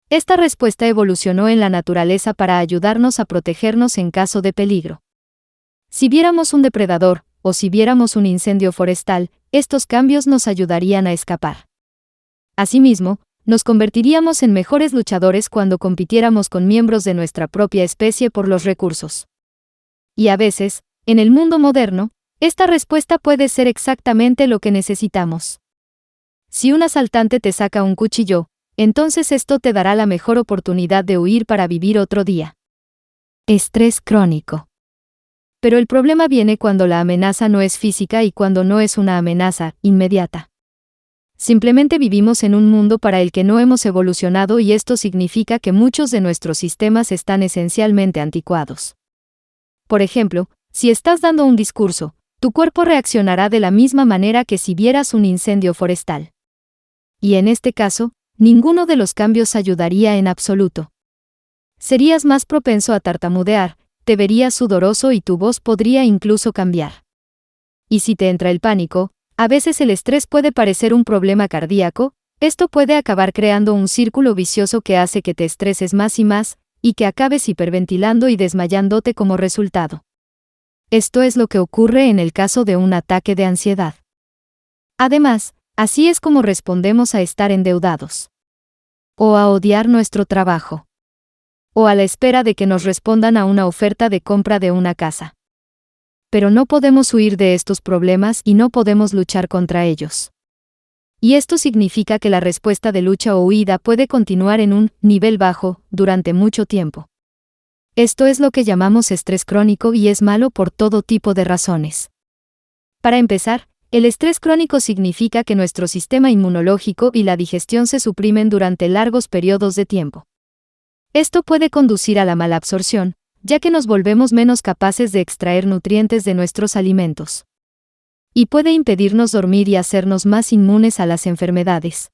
Esta respuesta evolucionó en la naturaleza para ayudarnos a protegernos en caso de peligro. Si viéramos un depredador, o si viéramos un incendio forestal, estos cambios nos ayudarían a escapar. Asimismo, nos convertiríamos en mejores luchadores cuando compitiéramos con miembros de nuestra propia especie por los recursos. Y a veces, en el mundo moderno, esta respuesta puede ser exactamente lo que necesitamos. Si un asaltante te saca un cuchillo, entonces esto te dará la mejor oportunidad de huir para vivir otro día. Estrés crónico. Pero el problema viene cuando la amenaza no es física y cuando no es una amenaza inmediata. Simplemente vivimos en un mundo para el que no hemos evolucionado y esto significa que muchos de nuestros sistemas están esencialmente anticuados. Por ejemplo, si estás dando un discurso, tu cuerpo reaccionará de la misma manera que si vieras un incendio forestal. Y en este caso, ninguno de los cambios ayudaría en absoluto. Serías más propenso a tartamudear, te verías sudoroso y tu voz podría incluso cambiar. Y si te entra el pánico, a veces el estrés puede parecer un problema cardíaco, esto puede acabar creando un círculo vicioso que hace que te estreses más y que acabes hiperventilando y desmayándote como resultado. Esto es lo que ocurre en el caso de un ataque de ansiedad. Además, así es como respondemos a estar endeudados. O a odiar nuestro trabajo. O a la espera de que nos respondan a una oferta de compra de una casa. Pero no podemos huir de estos problemas y no podemos luchar contra ellos. Y esto significa que la respuesta de lucha o huida puede continuar en un nivel bajo durante mucho tiempo. Esto es lo que llamamos estrés crónico y es malo por todo tipo de razones. Para empezar, el estrés crónico significa que nuestro sistema inmunológico y la digestión se suprimen durante largos periodos de tiempo. Esto puede conducir a la malabsorción, ya que nos volvemos menos capaces de extraer nutrientes de nuestros alimentos. Y puede impedirnos dormir y hacernos más inmunes a las enfermedades.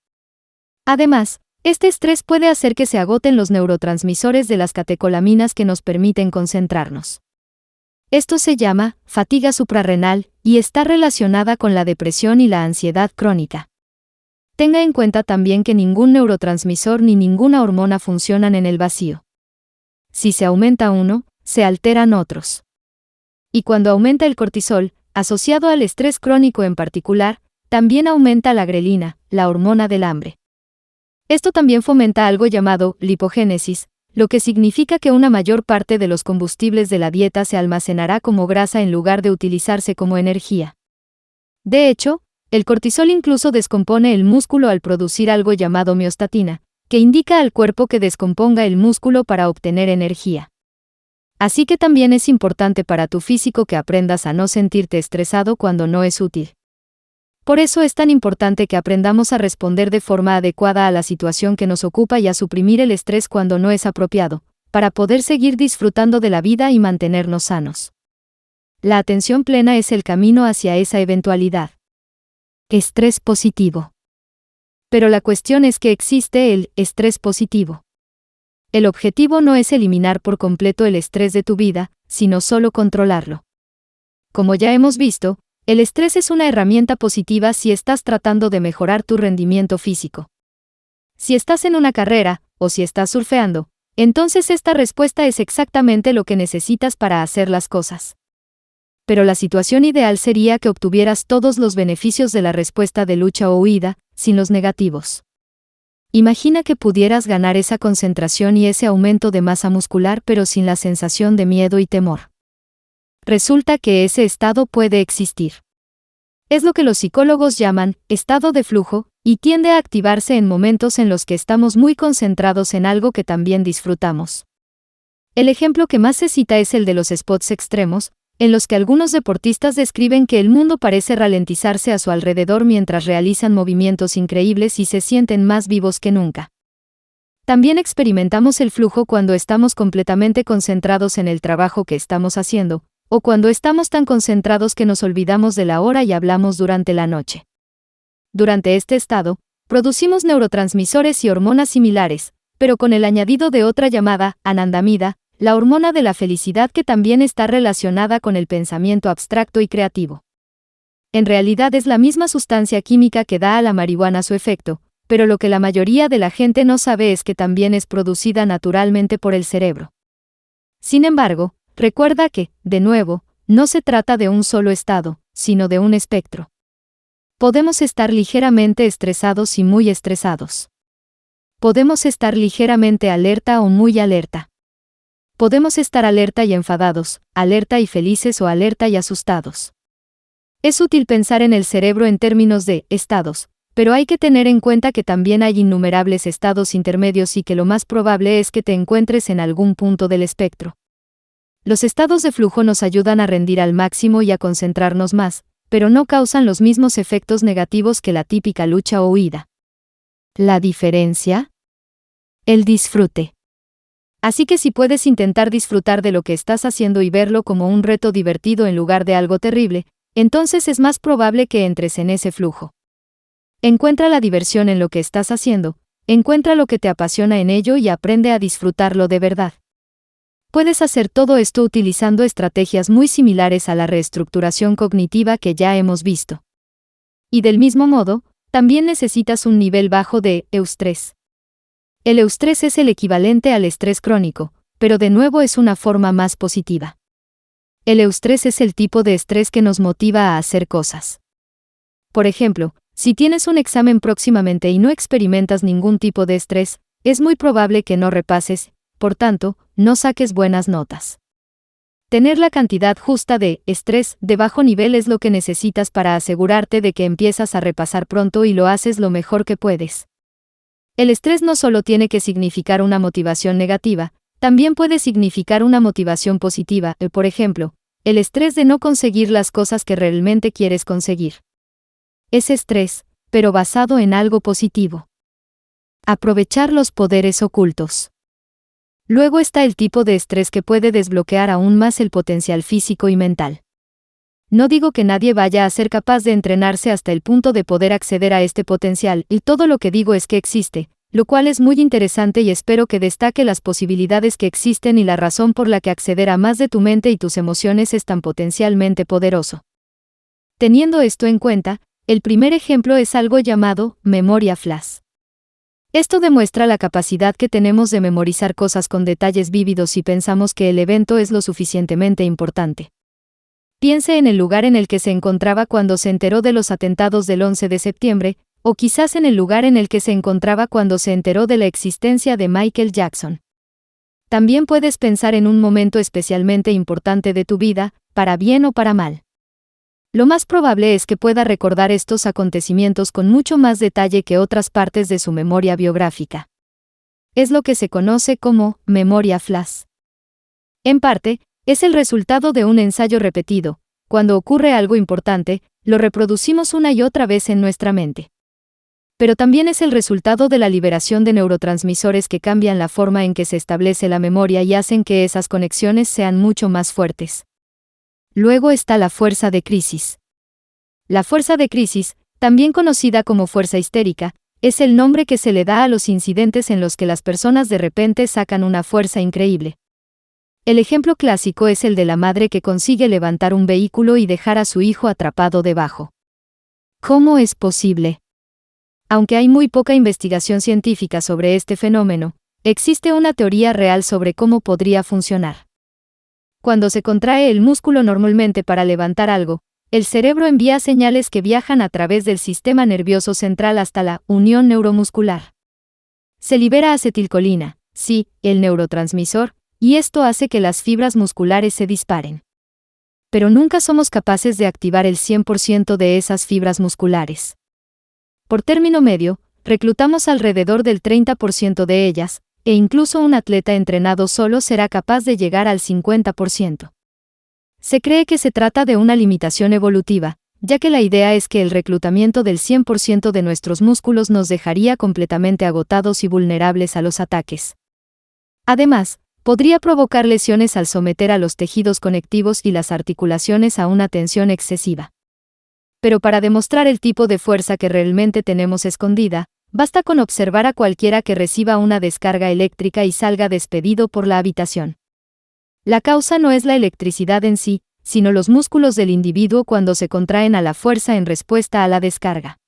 Además, este estrés puede hacer que se agoten los neurotransmisores de las catecolaminas que nos permiten concentrarnos. Esto se llama fatiga suprarrenal y está relacionada con la depresión y la ansiedad crónica. Tenga en cuenta también que ningún neurotransmisor ni ninguna hormona funcionan en el vacío. Si se aumenta uno, se alteran otros. Y cuando aumenta el cortisol, asociado al estrés crónico en particular, también aumenta la grelina, la hormona del hambre. Esto también fomenta algo llamado lipogénesis, lo que significa que una mayor parte de los combustibles de la dieta se almacenará como grasa en lugar de utilizarse como energía. De hecho, el cortisol incluso descompone el músculo al producir algo llamado miostatina, que indica al cuerpo que descomponga el músculo para obtener energía. Así que también es importante para tu físico que aprendas a no sentirte estresado cuando no es útil. Por eso es tan importante que aprendamos a responder de forma adecuada a la situación que nos ocupa y a suprimir el estrés cuando no es apropiado, para poder seguir disfrutando de la vida y mantenernos sanos. La atención plena es el camino hacia esa eventualidad. Estrés positivo. Pero la cuestión es que existe el estrés positivo. El objetivo no es eliminar por completo el estrés de tu vida, sino solo controlarlo. Como ya hemos visto, el estrés es una herramienta positiva si estás tratando de mejorar tu rendimiento físico. Si estás en una carrera, o si estás surfeando, entonces esta respuesta es exactamente lo que necesitas para hacer las cosas. Pero la situación ideal sería que obtuvieras todos los beneficios de la respuesta de lucha o huida, sin los negativos. Imagina que pudieras ganar esa concentración y ese aumento de masa muscular pero sin la sensación de miedo y temor. Resulta que ese estado puede existir. Es lo que los psicólogos llaman estado de flujo, y tiende a activarse en momentos en los que estamos muy concentrados en algo que también disfrutamos. El ejemplo que más se cita es el de los spots extremos, en los que algunos deportistas describen que el mundo parece ralentizarse a su alrededor mientras realizan movimientos increíbles y se sienten más vivos que nunca. También experimentamos el flujo cuando estamos completamente concentrados en el trabajo que estamos haciendo, o cuando estamos tan concentrados que nos olvidamos de la hora y hablamos durante la noche. Durante este estado, producimos neurotransmisores y hormonas similares, pero con el añadido de otra llamada anandamida, la hormona de la felicidad que también está relacionada con el pensamiento abstracto y creativo. En realidad es la misma sustancia química que da a la marihuana su efecto, pero lo que la mayoría de la gente no sabe es que también es producida naturalmente por el cerebro. Sin embargo, recuerda que, de nuevo, no se trata de un solo estado, sino de un espectro. Podemos estar ligeramente estresados y muy estresados. Podemos estar ligeramente alerta o muy alerta. Podemos estar alerta y enfadados, alerta y felices o alerta y asustados. Es útil pensar en el cerebro en términos de estados, pero hay que tener en cuenta que también hay innumerables estados intermedios y que lo más probable es que te encuentres en algún punto del espectro. Los estados de flujo nos ayudan a rendir al máximo y a concentrarnos más, pero no causan los mismos efectos negativos que la típica lucha o huida. ¿La diferencia? El disfrute. Así que si puedes intentar disfrutar de lo que estás haciendo y verlo como un reto divertido en lugar de algo terrible, entonces es más probable que entres en ese flujo. Encuentra la diversión en lo que estás haciendo, encuentra lo que te apasiona en ello y aprende a disfrutarlo de verdad. Puedes hacer todo esto utilizando estrategias muy similares a la reestructuración cognitiva que ya hemos visto. Y del mismo modo, también necesitas un nivel bajo de eustrés. El eustrés es el equivalente al estrés crónico, pero de nuevo es una forma más positiva. El eustrés es el tipo de estrés que nos motiva a hacer cosas. Por ejemplo, si tienes un examen próximamente y no experimentas ningún tipo de estrés, es muy probable que no repases, por tanto, no saques buenas notas. Tener la cantidad justa de estrés de bajo nivel es lo que necesitas para asegurarte de que empiezas a repasar pronto y lo haces lo mejor que puedes. El estrés no solo tiene que significar una motivación negativa, también puede significar una motivación positiva, por ejemplo, el estrés de no conseguir las cosas que realmente quieres conseguir. Es estrés, pero basado en algo positivo. Aprovechar los poderes ocultos. Luego está el tipo de estrés que puede desbloquear aún más el potencial físico y mental. No digo que nadie vaya a ser capaz de entrenarse hasta el punto de poder acceder a este potencial, y todo lo que digo es que existe, lo cual es muy interesante y espero que destaque las posibilidades que existen y la razón por la que acceder a más de tu mente y tus emociones es tan potencialmente poderoso. Teniendo esto en cuenta, el primer ejemplo es algo llamado memoria flash. Esto demuestra la capacidad que tenemos de memorizar cosas con detalles vívidos si pensamos que el evento es lo suficientemente importante. Piense en el lugar en el que se encontraba cuando se enteró de los atentados del 11 de septiembre, o quizás en el lugar en el que se encontraba cuando se enteró de la existencia de Michael Jackson. También puedes pensar en un momento especialmente importante de tu vida, para bien o para mal. Lo más probable es que pueda recordar estos acontecimientos con mucho más detalle que otras partes de su memoria biográfica. Es lo que se conoce como memoria flash. En parte, es el resultado de un ensayo repetido. Cuando ocurre algo importante, lo reproducimos una y otra vez en nuestra mente. Pero también es el resultado de la liberación de neurotransmisores que cambian la forma en que se establece la memoria y hacen que esas conexiones sean mucho más fuertes. Luego está la fuerza de crisis. La fuerza de crisis, también conocida como fuerza histérica, es el nombre que se le da a los incidentes en los que las personas de repente sacan una fuerza increíble. El ejemplo clásico es el de la madre que consigue levantar un vehículo y dejar a su hijo atrapado debajo. ¿Cómo es posible? Aunque hay muy poca investigación científica sobre este fenómeno, existe una teoría real sobre cómo podría funcionar. Cuando se contrae el músculo normalmente para levantar algo, el cerebro envía señales que viajan a través del sistema nervioso central hasta la unión neuromuscular. Se libera acetilcolina, sí, el neurotransmisor, y esto hace que las fibras musculares se disparen. Pero nunca somos capaces de activar el 100% de esas fibras musculares. Por término medio, reclutamos alrededor del 30% de ellas, e incluso un atleta entrenado solo será capaz de llegar al 50%. Se cree que se trata de una limitación evolutiva, ya que la idea es que el reclutamiento del 100% de nuestros músculos nos dejaría completamente agotados y vulnerables a los ataques. Además, podría provocar lesiones al someter a los tejidos conectivos y las articulaciones a una tensión excesiva. Pero para demostrar el tipo de fuerza que realmente tenemos escondida, basta con observar a cualquiera que reciba una descarga eléctrica y salga despedido por la habitación. La causa no es la electricidad en sí, sino los músculos del individuo cuando se contraen a la fuerza en respuesta a la descarga.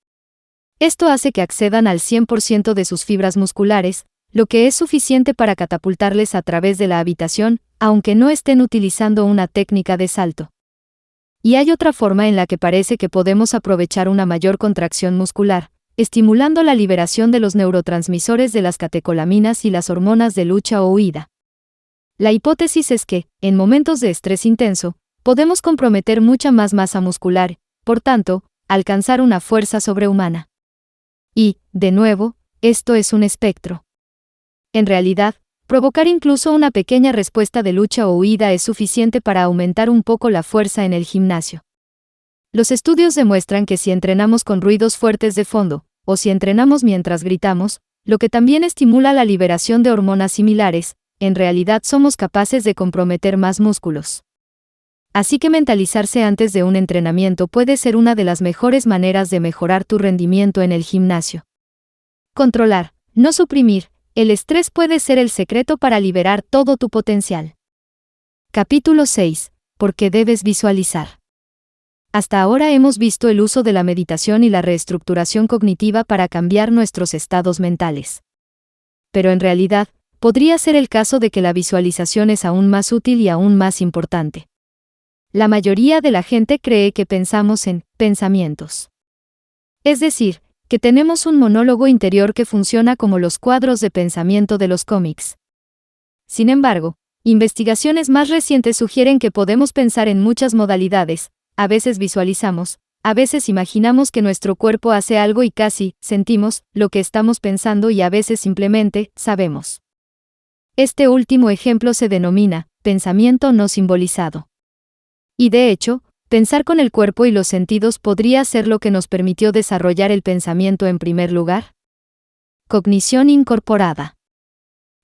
Esto hace que accedan al 100% de sus fibras musculares, lo que es suficiente para catapultarles a través de la habitación, aunque no estén utilizando una técnica de salto. Y hay otra forma en la que parece que podemos aprovechar una mayor contracción muscular, estimulando la liberación de los neurotransmisores de las catecolaminas y las hormonas de lucha o huida. La hipótesis es que, en momentos de estrés intenso, podemos comprometer mucha más masa muscular, por tanto, alcanzar una fuerza sobrehumana. Y, de nuevo, esto es un espectro. En realidad, provocar incluso una pequeña respuesta de lucha o huida es suficiente para aumentar un poco la fuerza en el gimnasio. Los estudios demuestran que si entrenamos con ruidos fuertes de fondo, o si entrenamos mientras gritamos, lo que también estimula la liberación de hormonas similares, en realidad somos capaces de comprometer más músculos. Así que mentalizarse antes de un entrenamiento puede ser una de las mejores maneras de mejorar tu rendimiento en el gimnasio. Controlar, no suprimir. El estrés puede ser el secreto para liberar todo tu potencial. Capítulo 6. ¿Por qué debes visualizar? Hasta ahora hemos visto el uso de la meditación y la reestructuración cognitiva para cambiar nuestros estados mentales. Pero en realidad, podría ser el caso de que la visualización es aún más útil y aún más importante. La mayoría de la gente cree que pensamos en pensamientos. Es decir, que tenemos un monólogo interior que funciona como los cuadros de pensamiento de los cómics. Sin embargo, investigaciones más recientes sugieren que podemos pensar en muchas modalidades, a veces visualizamos, a veces imaginamos que nuestro cuerpo hace algo y casi sentimos lo que estamos pensando y a veces simplemente sabemos. Este último ejemplo se denomina pensamiento no simbolizado. Y de hecho, pensar con el cuerpo y los sentidos podría ser lo que nos permitió desarrollar el pensamiento en primer lugar. Cognición incorporada.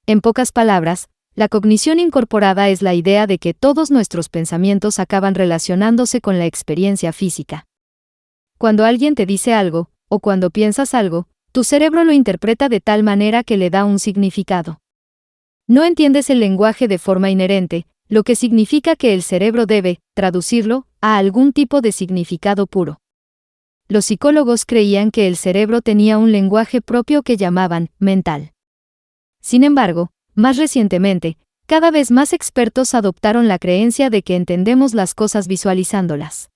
En pocas palabras, la cognición incorporada es la idea de que todos nuestros pensamientos acaban relacionándose con la experiencia física. Cuando alguien te dice algo, o cuando piensas algo, tu cerebro lo interpreta de tal manera que le da un significado. No entiendes el lenguaje de forma inherente, lo que significa que el cerebro debe traducirlo a algún tipo de significado puro. Los psicólogos creían que el cerebro tenía un lenguaje propio que llamaban mental. Sin embargo, más recientemente, cada vez más expertos adoptaron la creencia de que entendemos las cosas visualizándolas.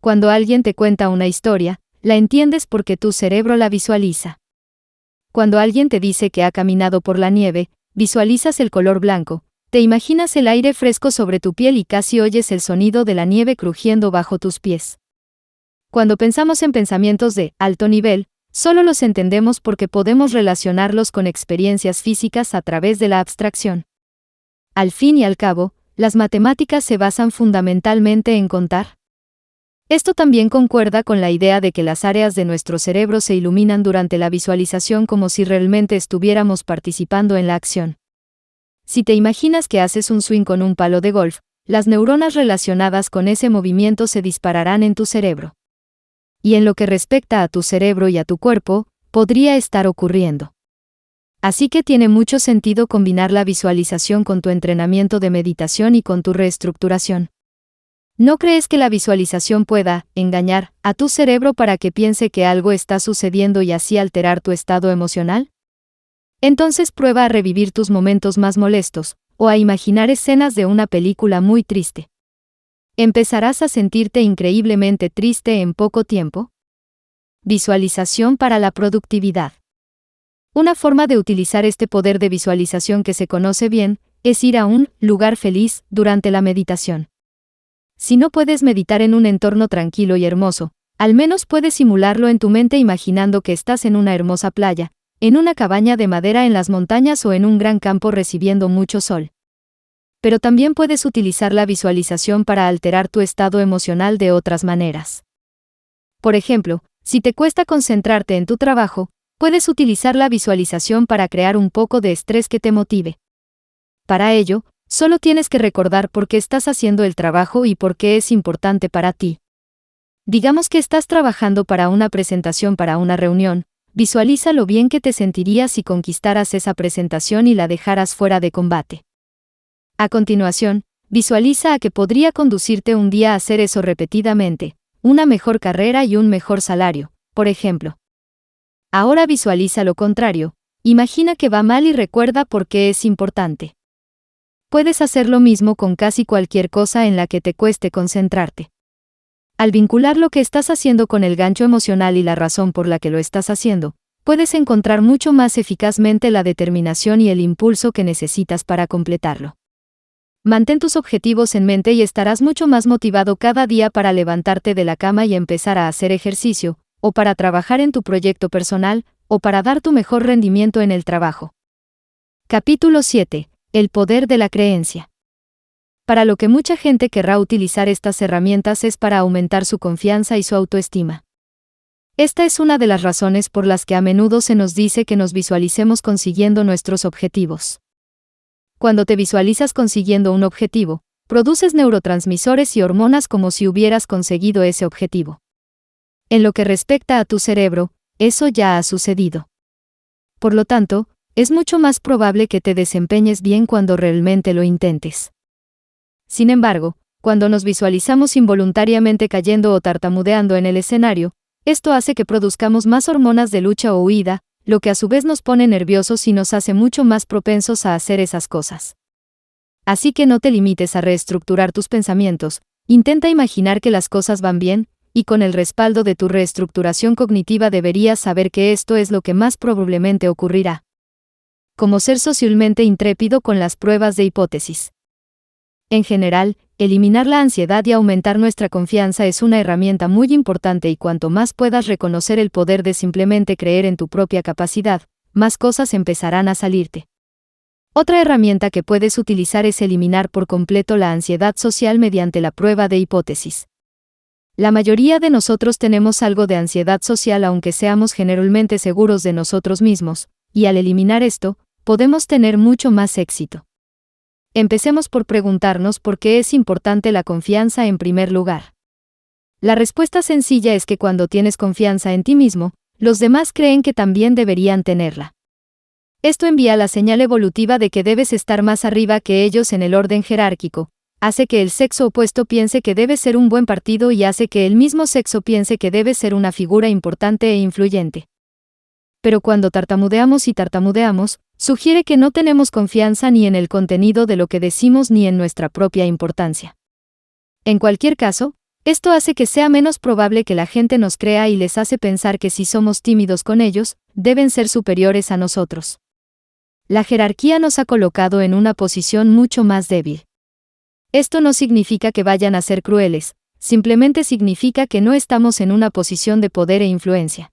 Cuando alguien te cuenta una historia, la entiendes porque tu cerebro la visualiza. Cuando alguien te dice que ha caminado por la nieve, visualizas el color blanco. Te imaginas el aire fresco sobre tu piel y casi oyes el sonido de la nieve crujiendo bajo tus pies. Cuando pensamos en pensamientos de alto nivel, solo los entendemos porque podemos relacionarlos con experiencias físicas a través de la abstracción. Al fin y al cabo, las matemáticas se basan fundamentalmente en contar. Esto también concuerda con la idea de que las áreas de nuestro cerebro se iluminan durante la visualización como si realmente estuviéramos participando en la acción. Si te imaginas que haces un swing con un palo de golf, las neuronas relacionadas con ese movimiento se dispararán en tu cerebro. Y en lo que respecta a tu cerebro y a tu cuerpo, podría estar ocurriendo. Así que tiene mucho sentido combinar la visualización con tu entrenamiento de meditación y con tu reestructuración. ¿No crees que la visualización pueda engañar a tu cerebro para que piense que algo está sucediendo y así alterar tu estado emocional? Entonces prueba a revivir tus momentos más molestos, o a imaginar escenas de una película muy triste. ¿Empezarás a sentirte increíblemente triste en poco tiempo? Visualización para la productividad. Una forma de utilizar este poder de visualización que se conoce bien, es ir a un lugar feliz durante la meditación. Si no puedes meditar en un entorno tranquilo y hermoso, al menos puedes simularlo en tu mente imaginando que estás en una hermosa playa, en una cabaña de madera en las montañas o en un gran campo recibiendo mucho sol. Pero también puedes utilizar la visualización para alterar tu estado emocional de otras maneras. Por ejemplo, si te cuesta concentrarte en tu trabajo, puedes utilizar la visualización para crear un poco de estrés que te motive. Para ello, solo tienes que recordar por qué estás haciendo el trabajo y por qué es importante para ti. Digamos que estás trabajando para una presentación para una reunión, visualiza lo bien que te sentirías si conquistaras esa presentación y la dejaras fuera de combate. A continuación, visualiza a que podría conducirte un día a hacer eso repetidamente, una mejor carrera y un mejor salario, por ejemplo. Ahora visualiza lo contrario, imagina que va mal y recuerda por qué es importante. Puedes hacer lo mismo con casi cualquier cosa en la que te cueste concentrarte. Al vincular lo que estás haciendo con el gancho emocional y la razón por la que lo estás haciendo, puedes encontrar mucho más eficazmente la determinación y el impulso que necesitas para completarlo. Mantén tus objetivos en mente y estarás mucho más motivado cada día para levantarte de la cama y empezar a hacer ejercicio, o para trabajar en tu proyecto personal, o para dar tu mejor rendimiento en el trabajo. Capítulo 7. El poder de la creencia. Para lo que mucha gente querrá utilizar estas herramientas es para aumentar su confianza y su autoestima. Esta es una de las razones por las que a menudo se nos dice que nos visualicemos consiguiendo nuestros objetivos. Cuando te visualizas consiguiendo un objetivo, produces neurotransmisores y hormonas como si hubieras conseguido ese objetivo. En lo que respecta a tu cerebro, eso ya ha sucedido. Por lo tanto, es mucho más probable que te desempeñes bien cuando realmente lo intentes. Sin embargo, cuando nos visualizamos involuntariamente cayendo o tartamudeando en el escenario, esto hace que produzcamos más hormonas de lucha o huida, lo que a su vez nos pone nerviosos y nos hace mucho más propensos a hacer esas cosas. Así que no te limites a reestructurar tus pensamientos, intenta imaginar que las cosas van bien, y con el respaldo de tu reestructuración cognitiva deberías saber que esto es lo que más probablemente ocurrirá. Cómo ser socialmente intrépido con las pruebas de hipótesis. En general, eliminar la ansiedad y aumentar nuestra confianza es una herramienta muy importante y cuanto más puedas reconocer el poder de simplemente creer en tu propia capacidad, más cosas empezarán a salirte. Otra herramienta que puedes utilizar es eliminar por completo la ansiedad social mediante la prueba de hipótesis. La mayoría de nosotros tenemos algo de ansiedad social aunque seamos generalmente seguros de nosotros mismos, y al eliminar esto, podemos tener mucho más éxito. Empecemos por preguntarnos por qué es importante la confianza en primer lugar. La respuesta sencilla es que cuando tienes confianza en ti mismo, los demás creen que también deberían tenerla. Esto envía la señal evolutiva de que debes estar más arriba que ellos en el orden jerárquico, hace que el sexo opuesto piense que debes ser un buen partido y hace que el mismo sexo piense que debes ser una figura importante e influyente. Pero cuando tartamudeamos, sugiere que no tenemos confianza ni en el contenido de lo que decimos ni en nuestra propia importancia. En cualquier caso, esto hace que sea menos probable que la gente nos crea y les hace pensar que si somos tímidos con ellos, deben ser superiores a nosotros. La jerarquía nos ha colocado en una posición mucho más débil. Esto no significa que vayan a ser crueles, simplemente significa que no estamos en una posición de poder e influencia.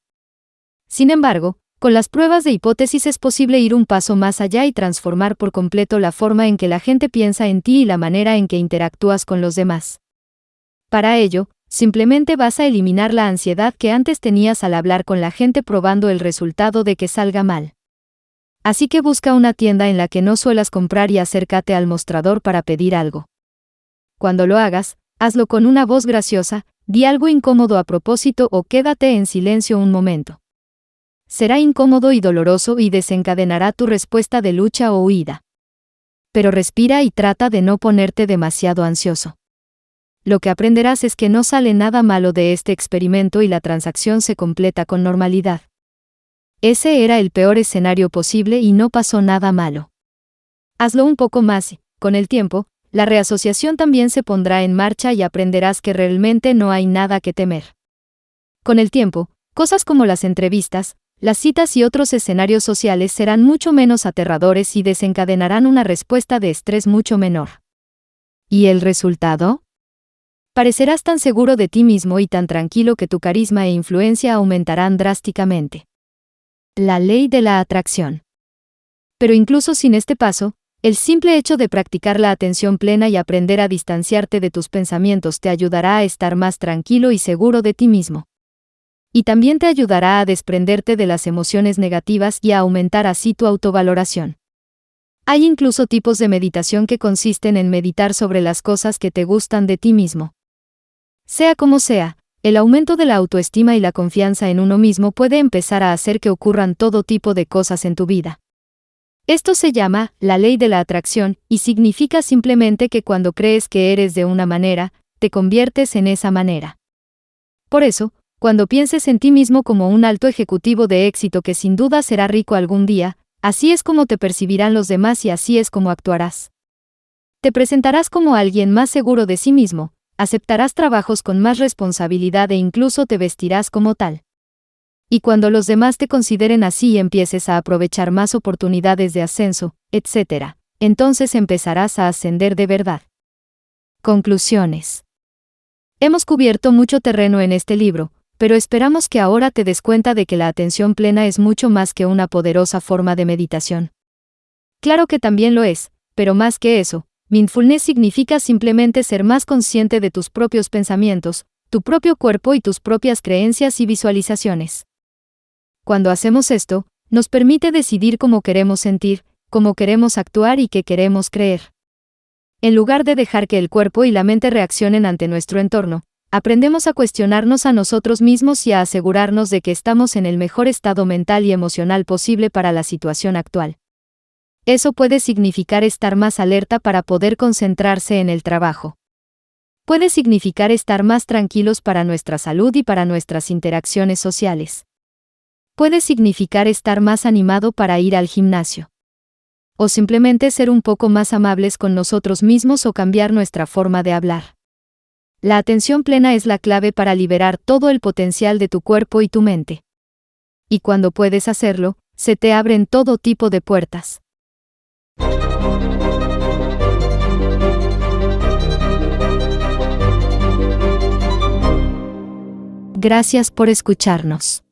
Sin embargo, con las pruebas de hipótesis es posible ir un paso más allá y transformar por completo la forma en que la gente piensa en ti y la manera en que interactúas con los demás. Para ello, simplemente vas a eliminar la ansiedad que antes tenías al hablar con la gente probando el resultado de que salga mal. Así que busca una tienda en la que no suelas comprar y acércate al mostrador para pedir algo. cuando lo hagas, hazlo con una voz graciosa, di algo incómodo a propósito o quédate en silencio un momento. Será incómodo y doloroso y desencadenará tu respuesta de lucha o huida. Pero respira y trata de no ponerte demasiado ansioso. Lo que aprenderás es que no sale nada malo de este experimento y la transacción se completa con normalidad. Ese era el peor escenario posible y no pasó nada malo. Hazlo un poco más y, con el tiempo, la reasociación también se pondrá en marcha y aprenderás que realmente no hay nada que temer. Con el tiempo, cosas como las entrevistas, las citas y otros escenarios sociales serán mucho menos aterradores y desencadenarán una respuesta de estrés mucho menor. ¿Y el resultado? Parecerás tan seguro de ti mismo y tan tranquilo que tu carisma e influencia aumentarán drásticamente. La ley de la atracción. Pero incluso sin este paso, el simple hecho de practicar la atención plena y aprender a distanciarte de tus pensamientos te ayudará a estar más tranquilo y seguro de ti mismo. Y también te ayudará a desprenderte de las emociones negativas y a aumentar así tu autovaloración. Hay incluso tipos de meditación que consisten en meditar sobre las cosas que te gustan de ti mismo. Sea como sea, el aumento de la autoestima y la confianza en uno mismo puede empezar a hacer que ocurran todo tipo de cosas en tu vida. Esto se llama la ley de la atracción y significa simplemente que cuando crees que eres de una manera, te conviertes en esa manera. Por eso, cuando pienses en ti mismo como un alto ejecutivo de éxito que sin duda será rico algún día, así es como te percibirán los demás y así es como actuarás. Te presentarás como alguien más seguro de sí mismo, aceptarás trabajos con más responsabilidad e incluso te vestirás como tal. Y cuando los demás te consideren así y empieces a aprovechar más oportunidades de ascenso, etc., entonces empezarás a ascender de verdad. Conclusiones. Hemos cubierto mucho terreno en este libro, pero esperamos que ahora te des cuenta de que la atención plena es mucho más que una poderosa forma de meditación. Claro que también lo es, pero más que eso, mindfulness significa simplemente ser más consciente de tus propios pensamientos, tu propio cuerpo y tus propias creencias y visualizaciones. Cuando hacemos esto, nos permite decidir cómo queremos sentir, cómo queremos actuar y qué queremos creer. En lugar de dejar que el cuerpo y la mente reaccionen ante nuestro entorno, aprendemos a cuestionarnos a nosotros mismos y a asegurarnos de que estamos en el mejor estado mental y emocional posible para la situación actual. Eso puede significar estar más alerta para poder concentrarse en el trabajo. Puede significar estar más tranquilos para nuestra salud y para nuestras interacciones sociales. Puede significar estar más animado para ir al gimnasio. O simplemente ser un poco más amables con nosotros mismos o cambiar nuestra forma de hablar. La atención plena es la clave para liberar todo el potencial de tu cuerpo y tu mente. Y cuando puedes hacerlo, se te abren todo tipo de puertas. Gracias por escucharnos.